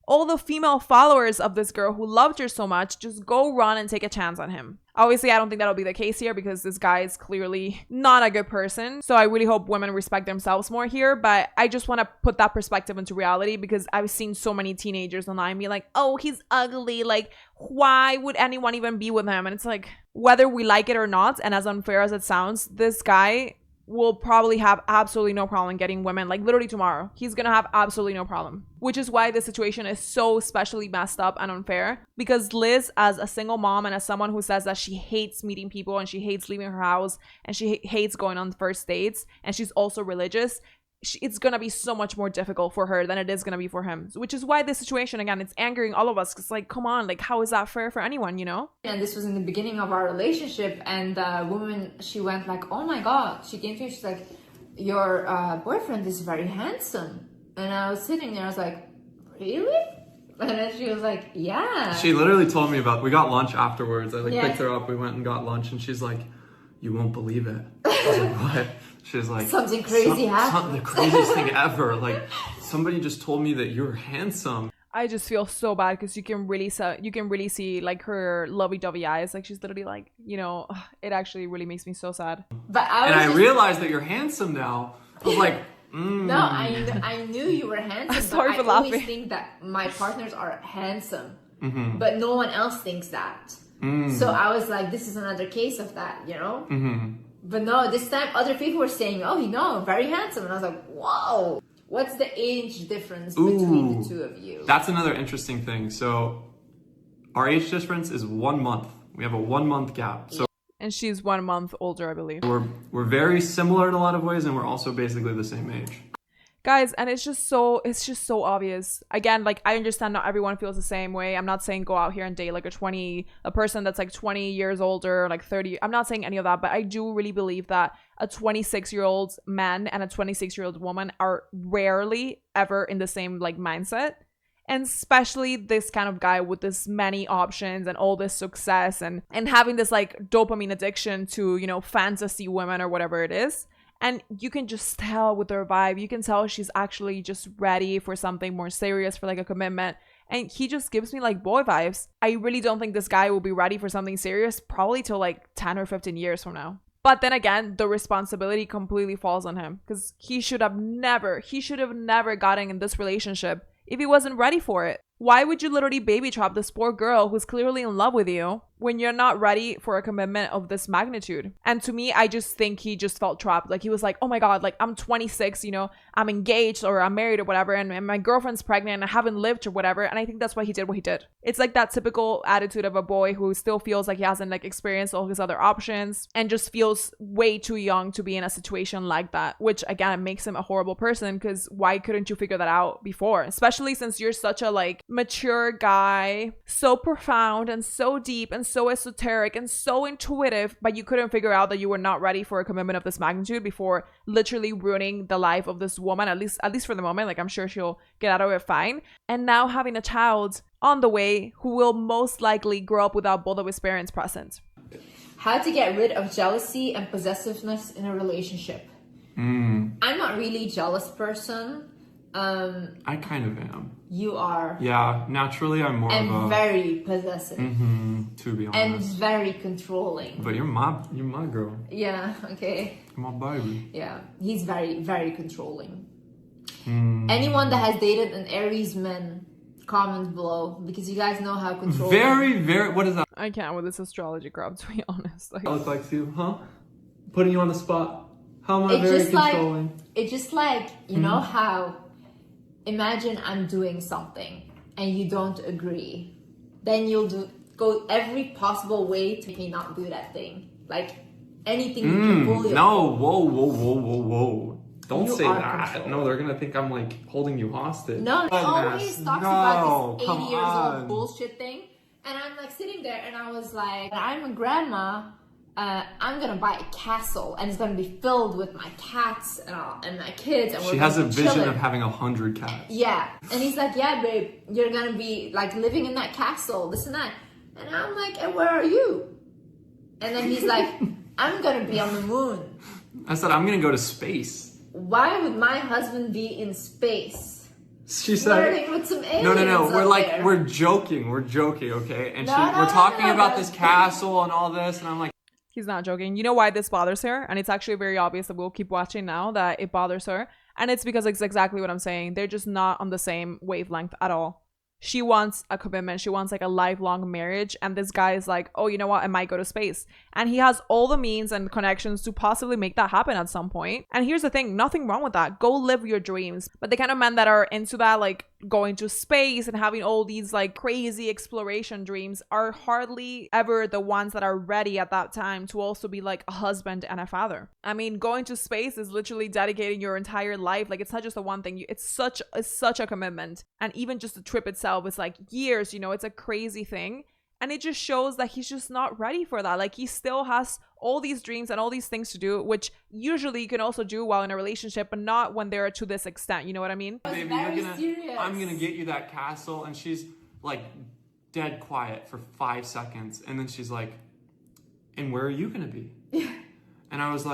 All the female followers of this girl who loved her so much just go run and take a chance on him. Obviously, I don't think that'll be the case here because this guy is clearly not a good person. So I really hope women respect themselves more here. But I just want to put that perspective into reality because I've seen so many teenagers online be like, oh, he's ugly. Like, why would anyone even be with him? And it's like, whether we like it or not, and as unfair as it sounds, this guy will probably have absolutely no problem getting women, like literally tomorrow. He's gonna have absolutely no problem, which is why the situation is so especially messed up and unfair, because Liz, as a single mom and as someone who says that she hates meeting people and she hates leaving her house and she hates going on first dates, and she's also religious, it's gonna be so much more difficult for her than it is gonna be for him, which is why this situation, again, it's angering all of us. It's like, come on, like, how is that fair for anyone, And this was in the beginning of our relationship, and the woman, she went like, oh my god, she came to me, she's like, your boyfriend is very handsome. And I was sitting there, I was like, really? And then she was like, yeah. She literally told me we got lunch afterwards. I picked her up, we went and got lunch, and she's like, you won't believe it. I was like, what? She's like, something crazy happened. The craziest thing ever. Like, somebody just told me that you're handsome. I just feel so bad because you can really see like her lovey-dovey eyes. Like, she's literally like, it actually really makes me so sad. But I realized that you're handsome now. I was like, No, I knew you were handsome. Sorry for I laughing. always think that my partners are handsome, mm-hmm. but no one else thinks that. So I was like, this is another case of that, Mm-hmm. But no, this time other people were saying, oh, very handsome. And I was like, whoa, what's the age difference between the two of you? That's another interesting thing. So our age difference is 1 month. We have a 1 month gap. So and she's 1 month older, I believe. We're very similar in a lot of ways, and we're also basically the same age. Guys, and it's just so obvious. Again, like, I understand not everyone feels the same way. I'm not saying go out here and date like a person that's like 20 years older, like 30. I'm not saying any of that, but I do really believe that a 26-year-old man and a 26-year-old woman are rarely ever in the same like mindset. And especially this kind of guy with this many options and all this success and having this like dopamine addiction to, fantasy women or whatever it is. And you can just tell with her vibe, you can tell she's actually just ready for something more serious, for like a commitment. And he just gives me like boy vibes. I really don't think this guy will be ready for something serious probably till like 10 or 15 years from now. But then again, the responsibility completely falls on him because he should have never gotten in this relationship if he wasn't ready for it. Why would you literally baby trap this poor girl who's clearly in love with you when you're not ready for a commitment of this magnitude? And to me, I just think he just felt trapped. Like he was like, oh my God, like I'm 26, you know, I'm engaged or I'm married or whatever. And my girlfriend's pregnant and I haven't lived or whatever. And I think that's why he did what he did. It's like that typical attitude of a boy who still feels like he hasn't like experienced all his other options and just feels way too young to be in a situation like that, which again, makes him a horrible person because why couldn't you figure that out before? Especially since you're such a like mature guy, so profound and so deep and so esoteric and so intuitive, but you couldn't figure out that you were not ready for a commitment of this magnitude before literally ruining the life of this woman, at least for the moment. Like I'm sure she'll get out of it fine. And now having a child on the way who will most likely grow up without both of his parents present. How to get rid of jealousy and possessiveness in a relationship. I'm not really a jealous person. I kind of am. You are. Yeah, naturally I'm more of a... And very possessive. To be honest. And very controlling. But you're my girl. Yeah, okay. You're my baby. Yeah, he's very, very controlling. Anyone that has dated an Aries man, comment below, because you guys know how controlling. Very, what is that? I can't with this astrology crap, to be honest. Like, I look like to you, huh? Putting you on the spot. How am I very controlling? It's just like, you know how... Imagine I'm doing something and you don't agree. Then you'll go every possible way to make me not do that thing. Like anything you can bully. No, whoa. Don't You say are that. controlled. No, they're gonna think I'm like holding you hostage. No, he always talks about this 80 years on. old bullshit thing. And I'm like sitting there and I was like, I'm a grandma. I'm gonna buy a castle and it's gonna be filled with my cats and my kids. And She has a vision of having 100 cats. Yeah. And he's like, yeah, babe, you're gonna be like living in that castle, this and that. And I'm like, and where are you? And then he's like, I'm gonna be on the moon. I said, I'm gonna go to space. Why would my husband be in space? She said, flirting with some aliens. No. We're like, there. we're joking, okay? And No, we're talking about no. this castle and all this, and I'm like, he's not joking. You know why this bothers her? And it's actually very obvious that we'll keep watching now that it bothers her. And it's because it's exactly what I'm saying. They're just not on the same wavelength at all. She wants a commitment. She wants like a lifelong marriage. And this guy is like, oh, you know what? I might go to space. And he has all the means and connections to possibly make that happen at some point. And here's the thing, nothing wrong with that. Go live your dreams. But the kind of men that are into that, like going to space and having all these like crazy exploration dreams are hardly ever the ones that are ready at that time to also be like a husband and a father. I mean, going to space is literally dedicating your entire life. Like it's not just the one thing. It's such a commitment. And even just the trip itself is like years, you know, it's a crazy thing. And it just shows that he's just not ready for that. Like he still has all these dreams and all these things to do, which usually you can also do while in a relationship, but not when they're to this extent. You know what I mean? baby, I'm gonna get you that castle. And she's like dead quiet for 5 seconds. And then she's like, and where are you gonna be? And I was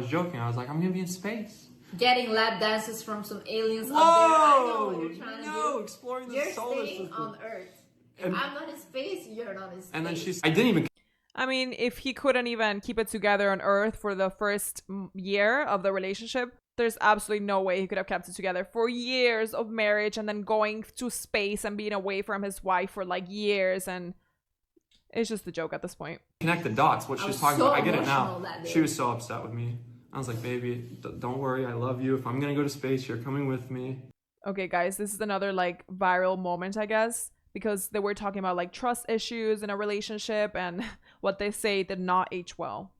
joking. I was like, I'm gonna be in space. Getting lap dances from some aliens Whoa! up there. I know what you're trying to do. Exploring the You're solar staying system. on Earth. If And- I'm not in space, you're not in space. And then I didn't even. I mean, if he couldn't even keep it together on Earth for the first year of the relationship, there's absolutely no way he could have kept it together for years of marriage and then going to space and being away from his wife for like years. And it's just a joke at this point. Connect the dots. What I she's was talking so about. I get it emotional now. that day. She was so upset with me. I was like, baby, don't worry. I love you. If I'm gonna go to space, you're coming with me. Okay, guys, this is another like viral moment, I guess, because they were talking about like trust issues in a relationship and what they say did not age well.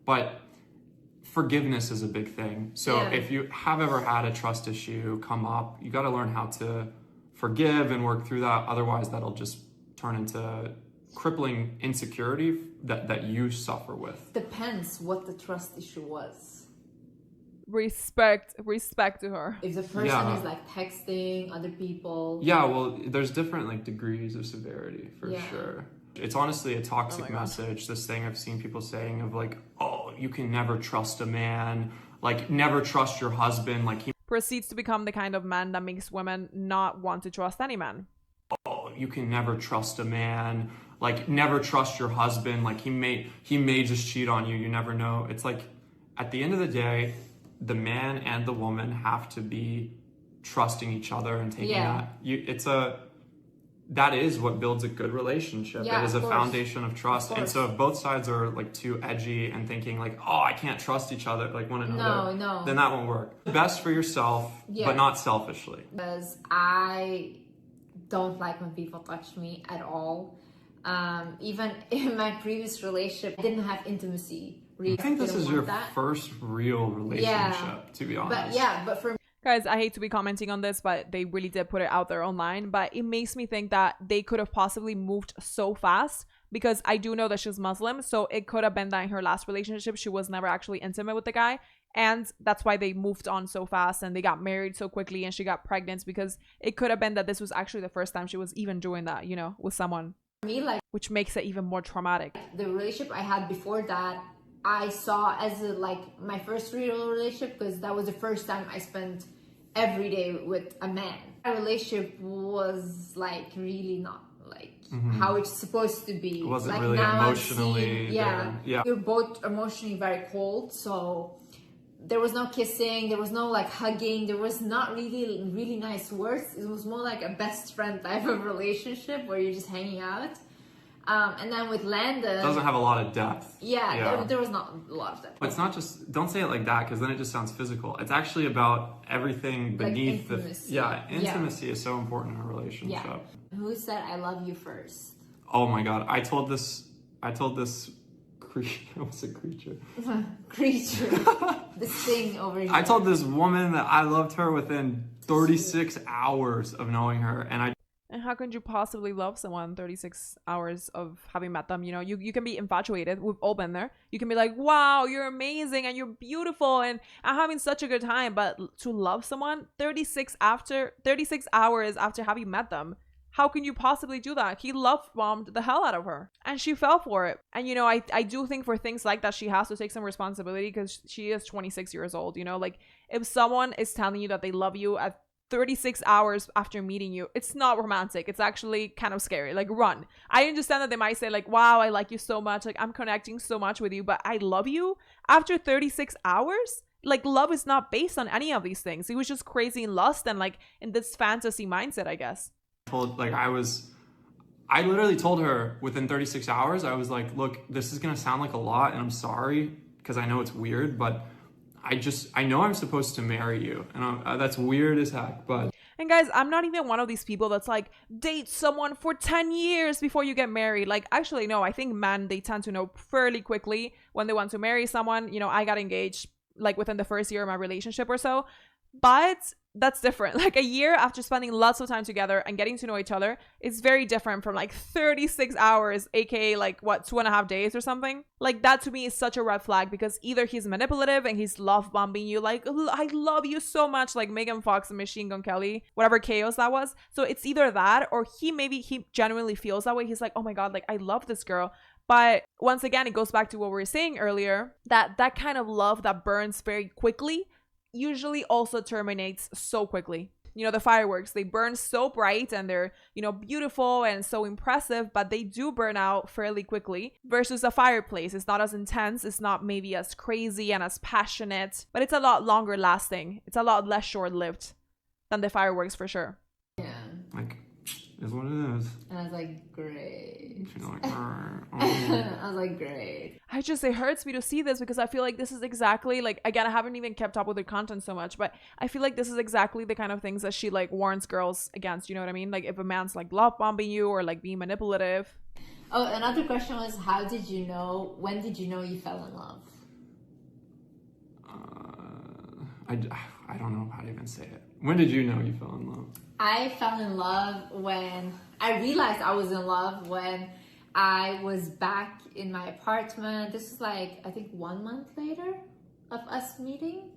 But forgiveness is a big thing. So Yeah. if you have ever had a trust issue come up, you got to learn how to forgive and work through that. Otherwise, that'll just turn into crippling insecurity that you suffer with. Depends what the trust issue was. Respect to her. If the person Yeah. is like texting other people. Yeah, well, there's different like degrees of severity for Yeah. sure. It's honestly a toxic Oh my God. message. This thing I've seen people saying of like, oh, you can never trust a man. Like, never trust your husband. Like, he proceeds to become the kind of man that makes women not want to trust any man. Oh, you can never trust a man. Like, never trust your husband. Like, he may just cheat on you. You never know. It's like, at the end of the day, the man and the woman have to be trusting each other and taking that is what builds a good relationship. It is a foundation of trust. And so if both sides are like too edgy and thinking like, oh, I can't trust each other, like one another, then that won't work. Best for yourself, but not selfishly. Because I don't like when people touch me at all. Even in my previous relationship, I didn't have intimacy. I think this is your first real relationship, to be honest. But for Guys, I hate to be commenting on this, but they really did put it out there online. But it makes me think that they could have possibly moved so fast, because I do know that she's Muslim. So it could have been that in her last relationship, she was never actually intimate with the guy. And that's why they moved on so fast and they got married so quickly and she got pregnant, because it could have been that this was actually the first time she was even doing that, you know, with someone. me, like, which makes it even more traumatic. the relationship I had before that, I saw as my first real relationship, because that was the first time I spent every day with a man. Our relationship was like really not like how it's supposed to be. It wasn't like, really now emotionally yeah. yeah. We were both emotionally very cold, so there was no kissing, there was no like hugging, there was not really nice words. It was more like a best friend type of relationship where you're just hanging out. And then with Landon, It doesn't have a lot of depth. There was not a lot of depth. It's not just, don't say it like that, because then it just sounds physical. It's actually about everything beneath intimacy. Intimacy is so important in a relationship. Yeah. Who said I love you first? Oh my god, I told this creature, what's a creature? Creature. This thing over here. I told this woman that I loved her within 36 hours of knowing her, And how could you possibly love someone 36 hours of having met them? You know, you can be infatuated. We've all been there. You can be like, wow, you're amazing and you're beautiful and I'm having such a good time. But to love someone 36 hours after having met them, how can you possibly do that? He love bombed the hell out of her and she fell for it. And, you know, I do think for things like that, she has to take some responsibility, because she is 26 years old. You know, like if someone is telling you that they love you at 36 hours after meeting you, it's not romantic. It's actually kind of scary. Like, run. I understand that they might say like, wow, I like you so much, like I'm connecting so much with you, but I love you after 36 hours? Like, love is not based on any of these things. He was just crazy in lust and like in this fantasy mindset, I guess. I literally told her within 36 hours, I was like, look, this is gonna sound like a lot and I'm sorry because I know it's weird, but I know I'm supposed to marry you, and that's weird as heck, but... And guys, I'm not even one of these people that's like, date someone for 10 years before you get married. Like, actually, no, I think men, they tend to know fairly quickly when they want to marry someone. You know, I got engaged like within the first year of my relationship or so, but that's different. Like a year after spending lots of time together and getting to know each other is very different from like 36 hours, aka like what, 2.5 days or something. Like that to me is such a red flag, because either he's manipulative and he's love bombing you like, I love you so much, like Megan Fox and Machine Gun Kelly, whatever chaos that was. So it's either that, or he genuinely feels that way. He's like, oh my god, like I love this girl. But once again, it goes back to what we were saying earlier, that kind of love that burns very quickly usually also terminates so quickly. You know, the fireworks, they burn so bright and they're, you know, beautiful and so impressive, but they do burn out fairly quickly, versus a fireplace. It's not as intense, it's not maybe as crazy and as passionate, but it's a lot longer lasting. It's a lot less short-lived than the fireworks for sure. Yeah. Like, is what it is. And I was like, great. She's like, oh. I was like, great. It hurts me to see this, because I feel like this is exactly, like, again, I haven't even kept up with her content so much, but I feel like this is exactly the kind of things that she like warns girls against, you know what I mean? Like if a man's like love bombing you or like being manipulative. Oh, another question was, when did you know you fell in love? I don't know how to even say it. When did you know you fell in love? I fell in love when I realized I was in love when I was back in my apartment. This is like, I think 1 month later of us meeting.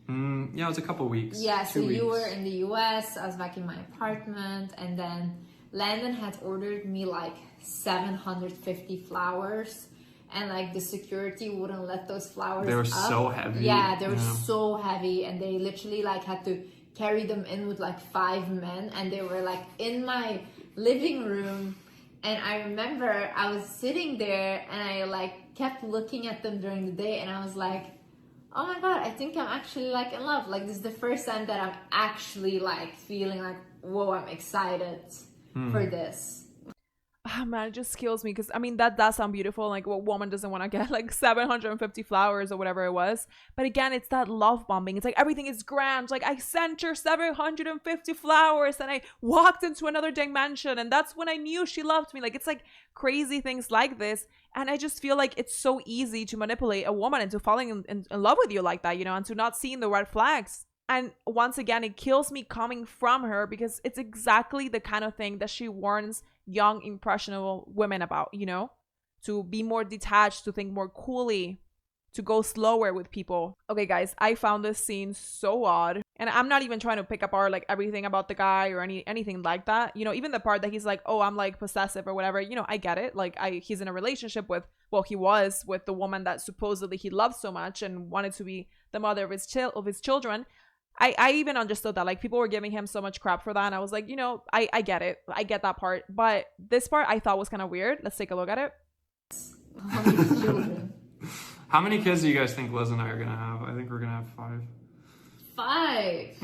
Yeah, it was a couple weeks. Yeah, so 2 weeks. you were in the US, I was back in my apartment, and then Landon had ordered me like 750 flowers. and like the security wouldn't let those flowers They were up. so heavy. Yeah, they were so heavy, and they literally like had to carry them in with like 5 men, and they were like in my living room. And I remember I was sitting there and I like kept looking at them during the day, and I was like, oh my god, I think I'm actually like in love. Like this is the first time that I'm actually like feeling like, whoa, I'm excited for this. Oh, man, it just kills me because I mean that does sound beautiful. Like, what woman doesn't want to get like 750 flowers or whatever it was? But again, it's that love bombing. It's like everything is grand. Like, I sent her 750 flowers and I walked into another dimension, and that's when I knew she loved me. Like, it's like crazy things like this. And I just feel like it's so easy to manipulate a woman into falling in love with you like that, you know, and to not seeing the red flags. And once again, it kills me coming from her because it's exactly the kind of thing that she warns young, impressionable women about, you know, to be more detached, to think more coolly, to go slower with people. Okay, guys, I found this scene so odd. And I'm not even trying to pick apart like everything about the guy or anything like that. You know, even the part that he's like, oh, I'm like possessive or whatever, you know, I get it. Like he's in a relationship with, he was with the woman that supposedly he loved so much and wanted to be the mother of his children. I even understood that. Like, people were giving him so much crap for that, and I was like, you know, I get it. I get that part. But this part I thought was kind of weird. Let's take a look at it. How many kids do you guys think Liz and I are gonna have? I think we're gonna have 5. 5?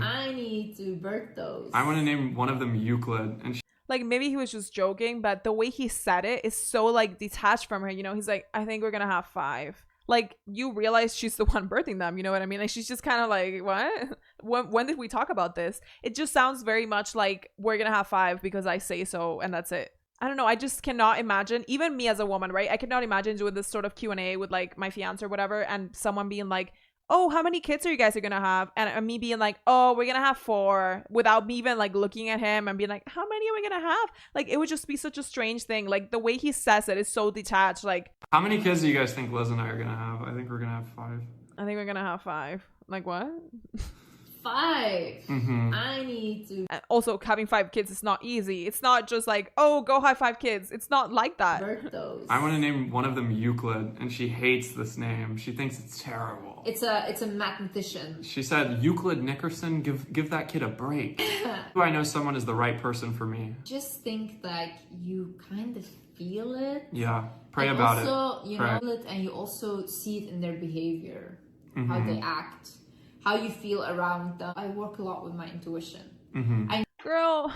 I need to birth those. I want to name one of them Euclid. And like, maybe he was just joking, but the way he said it is so like detached from her, you know. He's like, I think we're gonna have 5. Like, you realize she's the one birthing them, you know what I mean? Like, she's just kind of like, what? When did we talk about this? It just sounds very much like we're gonna have 5 because I say so, and that's it. I don't know. I just cannot imagine, even me as a woman, right? I cannot imagine doing this sort of Q&A with like my fiance or whatever, and someone being like, oh, how many kids are you guys gonna have? And me being like, oh, we're gonna have 4, without me even like looking at him and being like, how many are we gonna have? Like, it would just be such a strange thing. Like, the way he says it is so detached. Like, how many kids do you guys think Liz and I are gonna have? I think we're gonna have 5. I think we're gonna have 5. Like, what? 5. I need to. And also, having 5 kids is not easy. It's not just like, oh, go have 5 kids. It's not like that. Birth those. I want to name one of them Euclid, and she hates this name. She thinks it's terrible. It's a mathematician. She said, Euclid Nickerson, give that kid a break. Do I know someone is the right person for me? Just think like you kind of feel it. Yeah, pray and about also, it. You pray. know it, and you also see it in their behavior, how they act, how you feel around them. I work a lot with my intuition. Girl,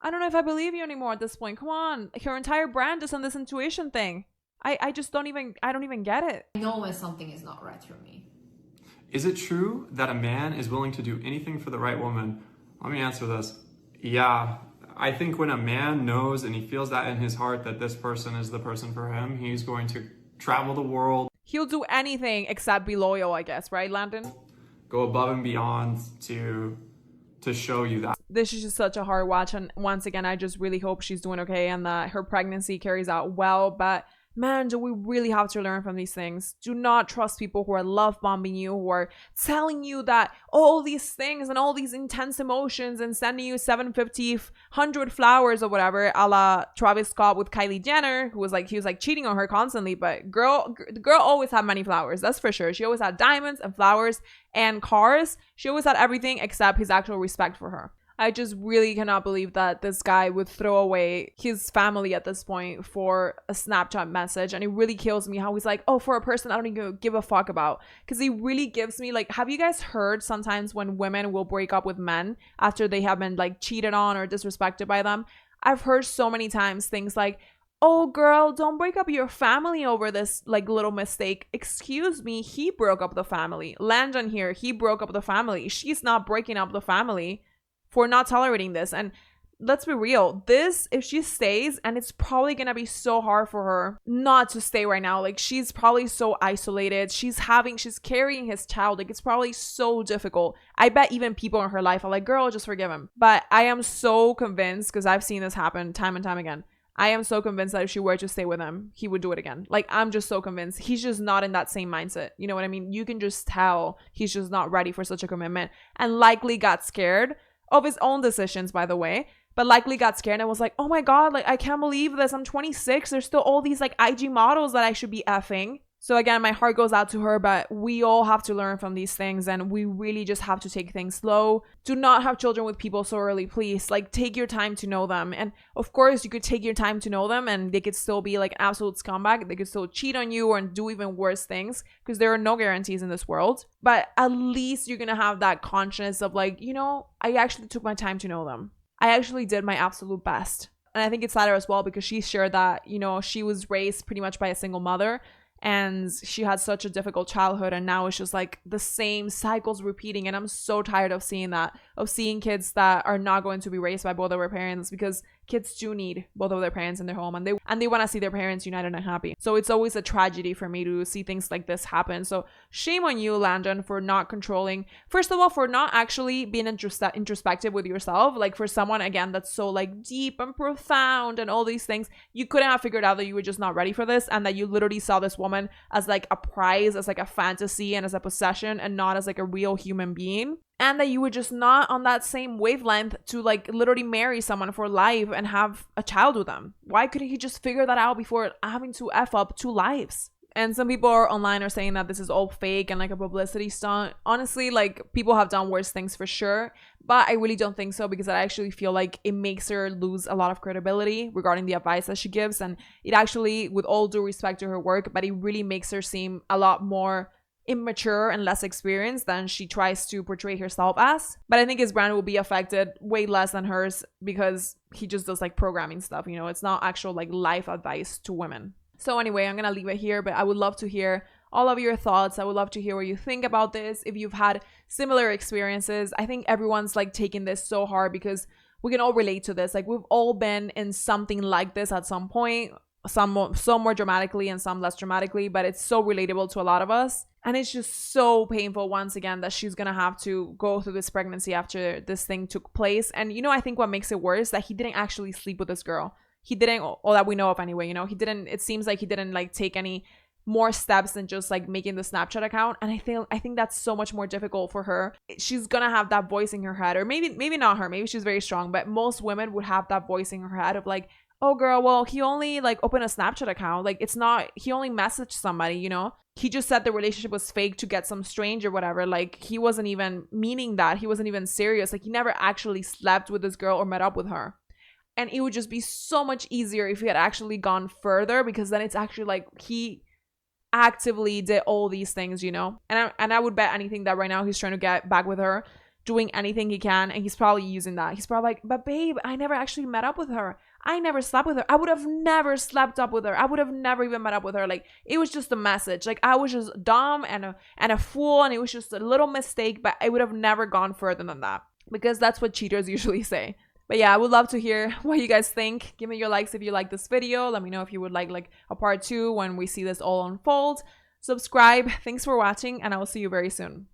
I don't know if I believe you anymore at this point. Come on. Your entire brand is on this intuition thing. I just don't even get it. I know when something is not right for me. Is it true that a man is willing to do anything for the right woman? Let me answer this. Yeah, I think when a man knows and he feels that in his heart that this person is the person for him, he's going to travel the world. He'll do anything except be loyal, I guess, right, Landon? Go above and beyond to show you that. This is just such a hard watch, and once again, I just really hope she's doing okay and that her pregnancy carries out well. But man, do we really have to learn from these things? Do not trust people who are love bombing you, who are telling you that all these things and all these intense emotions and sending you 750, 100 flowers or whatever, a la Travis Scott with Kylie Jenner, who was like, he was like cheating on her constantly. But the girl always had many flowers, that's for sure. She always had diamonds and flowers and cars. She always had everything except his actual respect for her. I just really cannot believe that this guy would throw away his family at this point for a Snapchat message. And it really kills me how he's like, oh, for a person I don't even give a fuck about. Because he really gives me like, have you guys heard sometimes when women will break up with men after they have been like cheated on or disrespected by them? I've heard so many times things like, oh girl, don't break up your family over this like little mistake. Excuse me, he broke up the family. Landon here, he broke up the family. She's not breaking up the family for not tolerating this. And let's be real, this, if she stays, and it's probably gonna be so hard for her not to stay right now. Like, she's probably so isolated. She's carrying his child. Like, it's probably so difficult. I bet even people in her life are like, girl, just forgive him. But I am so convinced, because I've seen this happen time and time again, I am so convinced that if she were to stay with him, he would do it again. Like, I'm just so convinced. He's just not in that same mindset. You know what I mean? You can just tell he's just not ready for such a commitment, and likely got scared of his own decisions, by the way. but likely got scared and was like, oh my God, like I can't believe this. I'm 26. There's still all these like IG models that I should be effing. So again, my heart goes out to her, but we all have to learn from these things, and we really just have to take things slow. Do not have children with people so early, please. Like, take your time to know them. And of course, you could take your time to know them and they could still be like an absolute scumbag. They could still cheat on you or do even worse things, because there are no guarantees in this world. But at least you're gonna have that conscience of like, you know, I actually took my time to know them. I actually did my absolute best. And I think it's sadder as well because she shared that, you know, she was raised pretty much by a single mother, and she had such a difficult childhood, and now it's just like the same cycles repeating. And I'm so tired of seeing that, of seeing kids that are not going to be raised by both of their parents, because kids do need both of their parents in their home, and they want to see their parents united and happy. So it's always a tragedy for me to see things like this happen. So shame on you, Landon, for not controlling, first of all, for not actually being introspective with yourself. Like, for someone, again, that's so like deep and profound and all these things, you couldn't have figured out that you were just not ready for this, and that you literally saw this woman as like a prize, as like a fantasy and as a possession, and not as like a real human being. And that you were just not on that same wavelength to like literally marry someone for life and have a child with them. Why couldn't he just figure that out before having to F up 2 lives? And some people online are saying that this is all fake and like a publicity stunt. Honestly, like, people have done worse things for sure, but I really don't think so, because I actually feel like it makes her lose a lot of credibility regarding the advice that she gives. And it actually, with all due respect to her work, but it really makes her seem a lot more immature and less experienced than she tries to portray herself as. But I think his brand will be affected way less than hers, because he just does like programming stuff, you know, it's not actual like life advice to women. So anyway, I'm gonna leave it here, but I would love to hear all of your thoughts. I would love to hear what you think about this. If you've had similar experiences, I think everyone's like taking this so hard because we can all relate to this. Like, we've all been in something like this at some point, some more dramatically and some less dramatically, but it's so relatable to a lot of us. And it's just so painful, once again, that she's gonna have to go through this pregnancy after this thing took place. And, you know, I think what makes it worse, that he didn't actually sleep with this girl. He didn't, or that we know of anyway, you know, it seems like he didn't like take any more steps than just like making the Snapchat account. And I think that's so much more difficult for her. She's gonna have that voice in her head, or maybe not her, maybe she's very strong, but most women would have that voice in her head of like, oh girl, well, he only like opened a Snapchat account, like it's not, he only messaged somebody, you know, he just said the relationship was fake to get some strange or whatever. Like, he wasn't even meaning that, he wasn't even serious, like he never actually slept with this girl or met up with her. And it would just be so much easier if he had actually gone further, because then it's actually like he actively did all these things, you know. And I would bet anything that right now he's trying to get back with her, doing anything he can, and he's probably using that. He's probably like, but babe, I never actually met up with her, I never slept with her, I would have never slept up with her, I would have never even met up with her. Like, it was just a message, like I was just dumb and a fool, and it was just a little mistake, but I would have never gone further than that, because that's what cheaters usually say. But yeah, I would love to hear what you guys think. Give me your likes if you like this video. Let me know if you would like a part 2 when we see this all unfold. Subscribe. Thanks for watching, and I will see you very soon.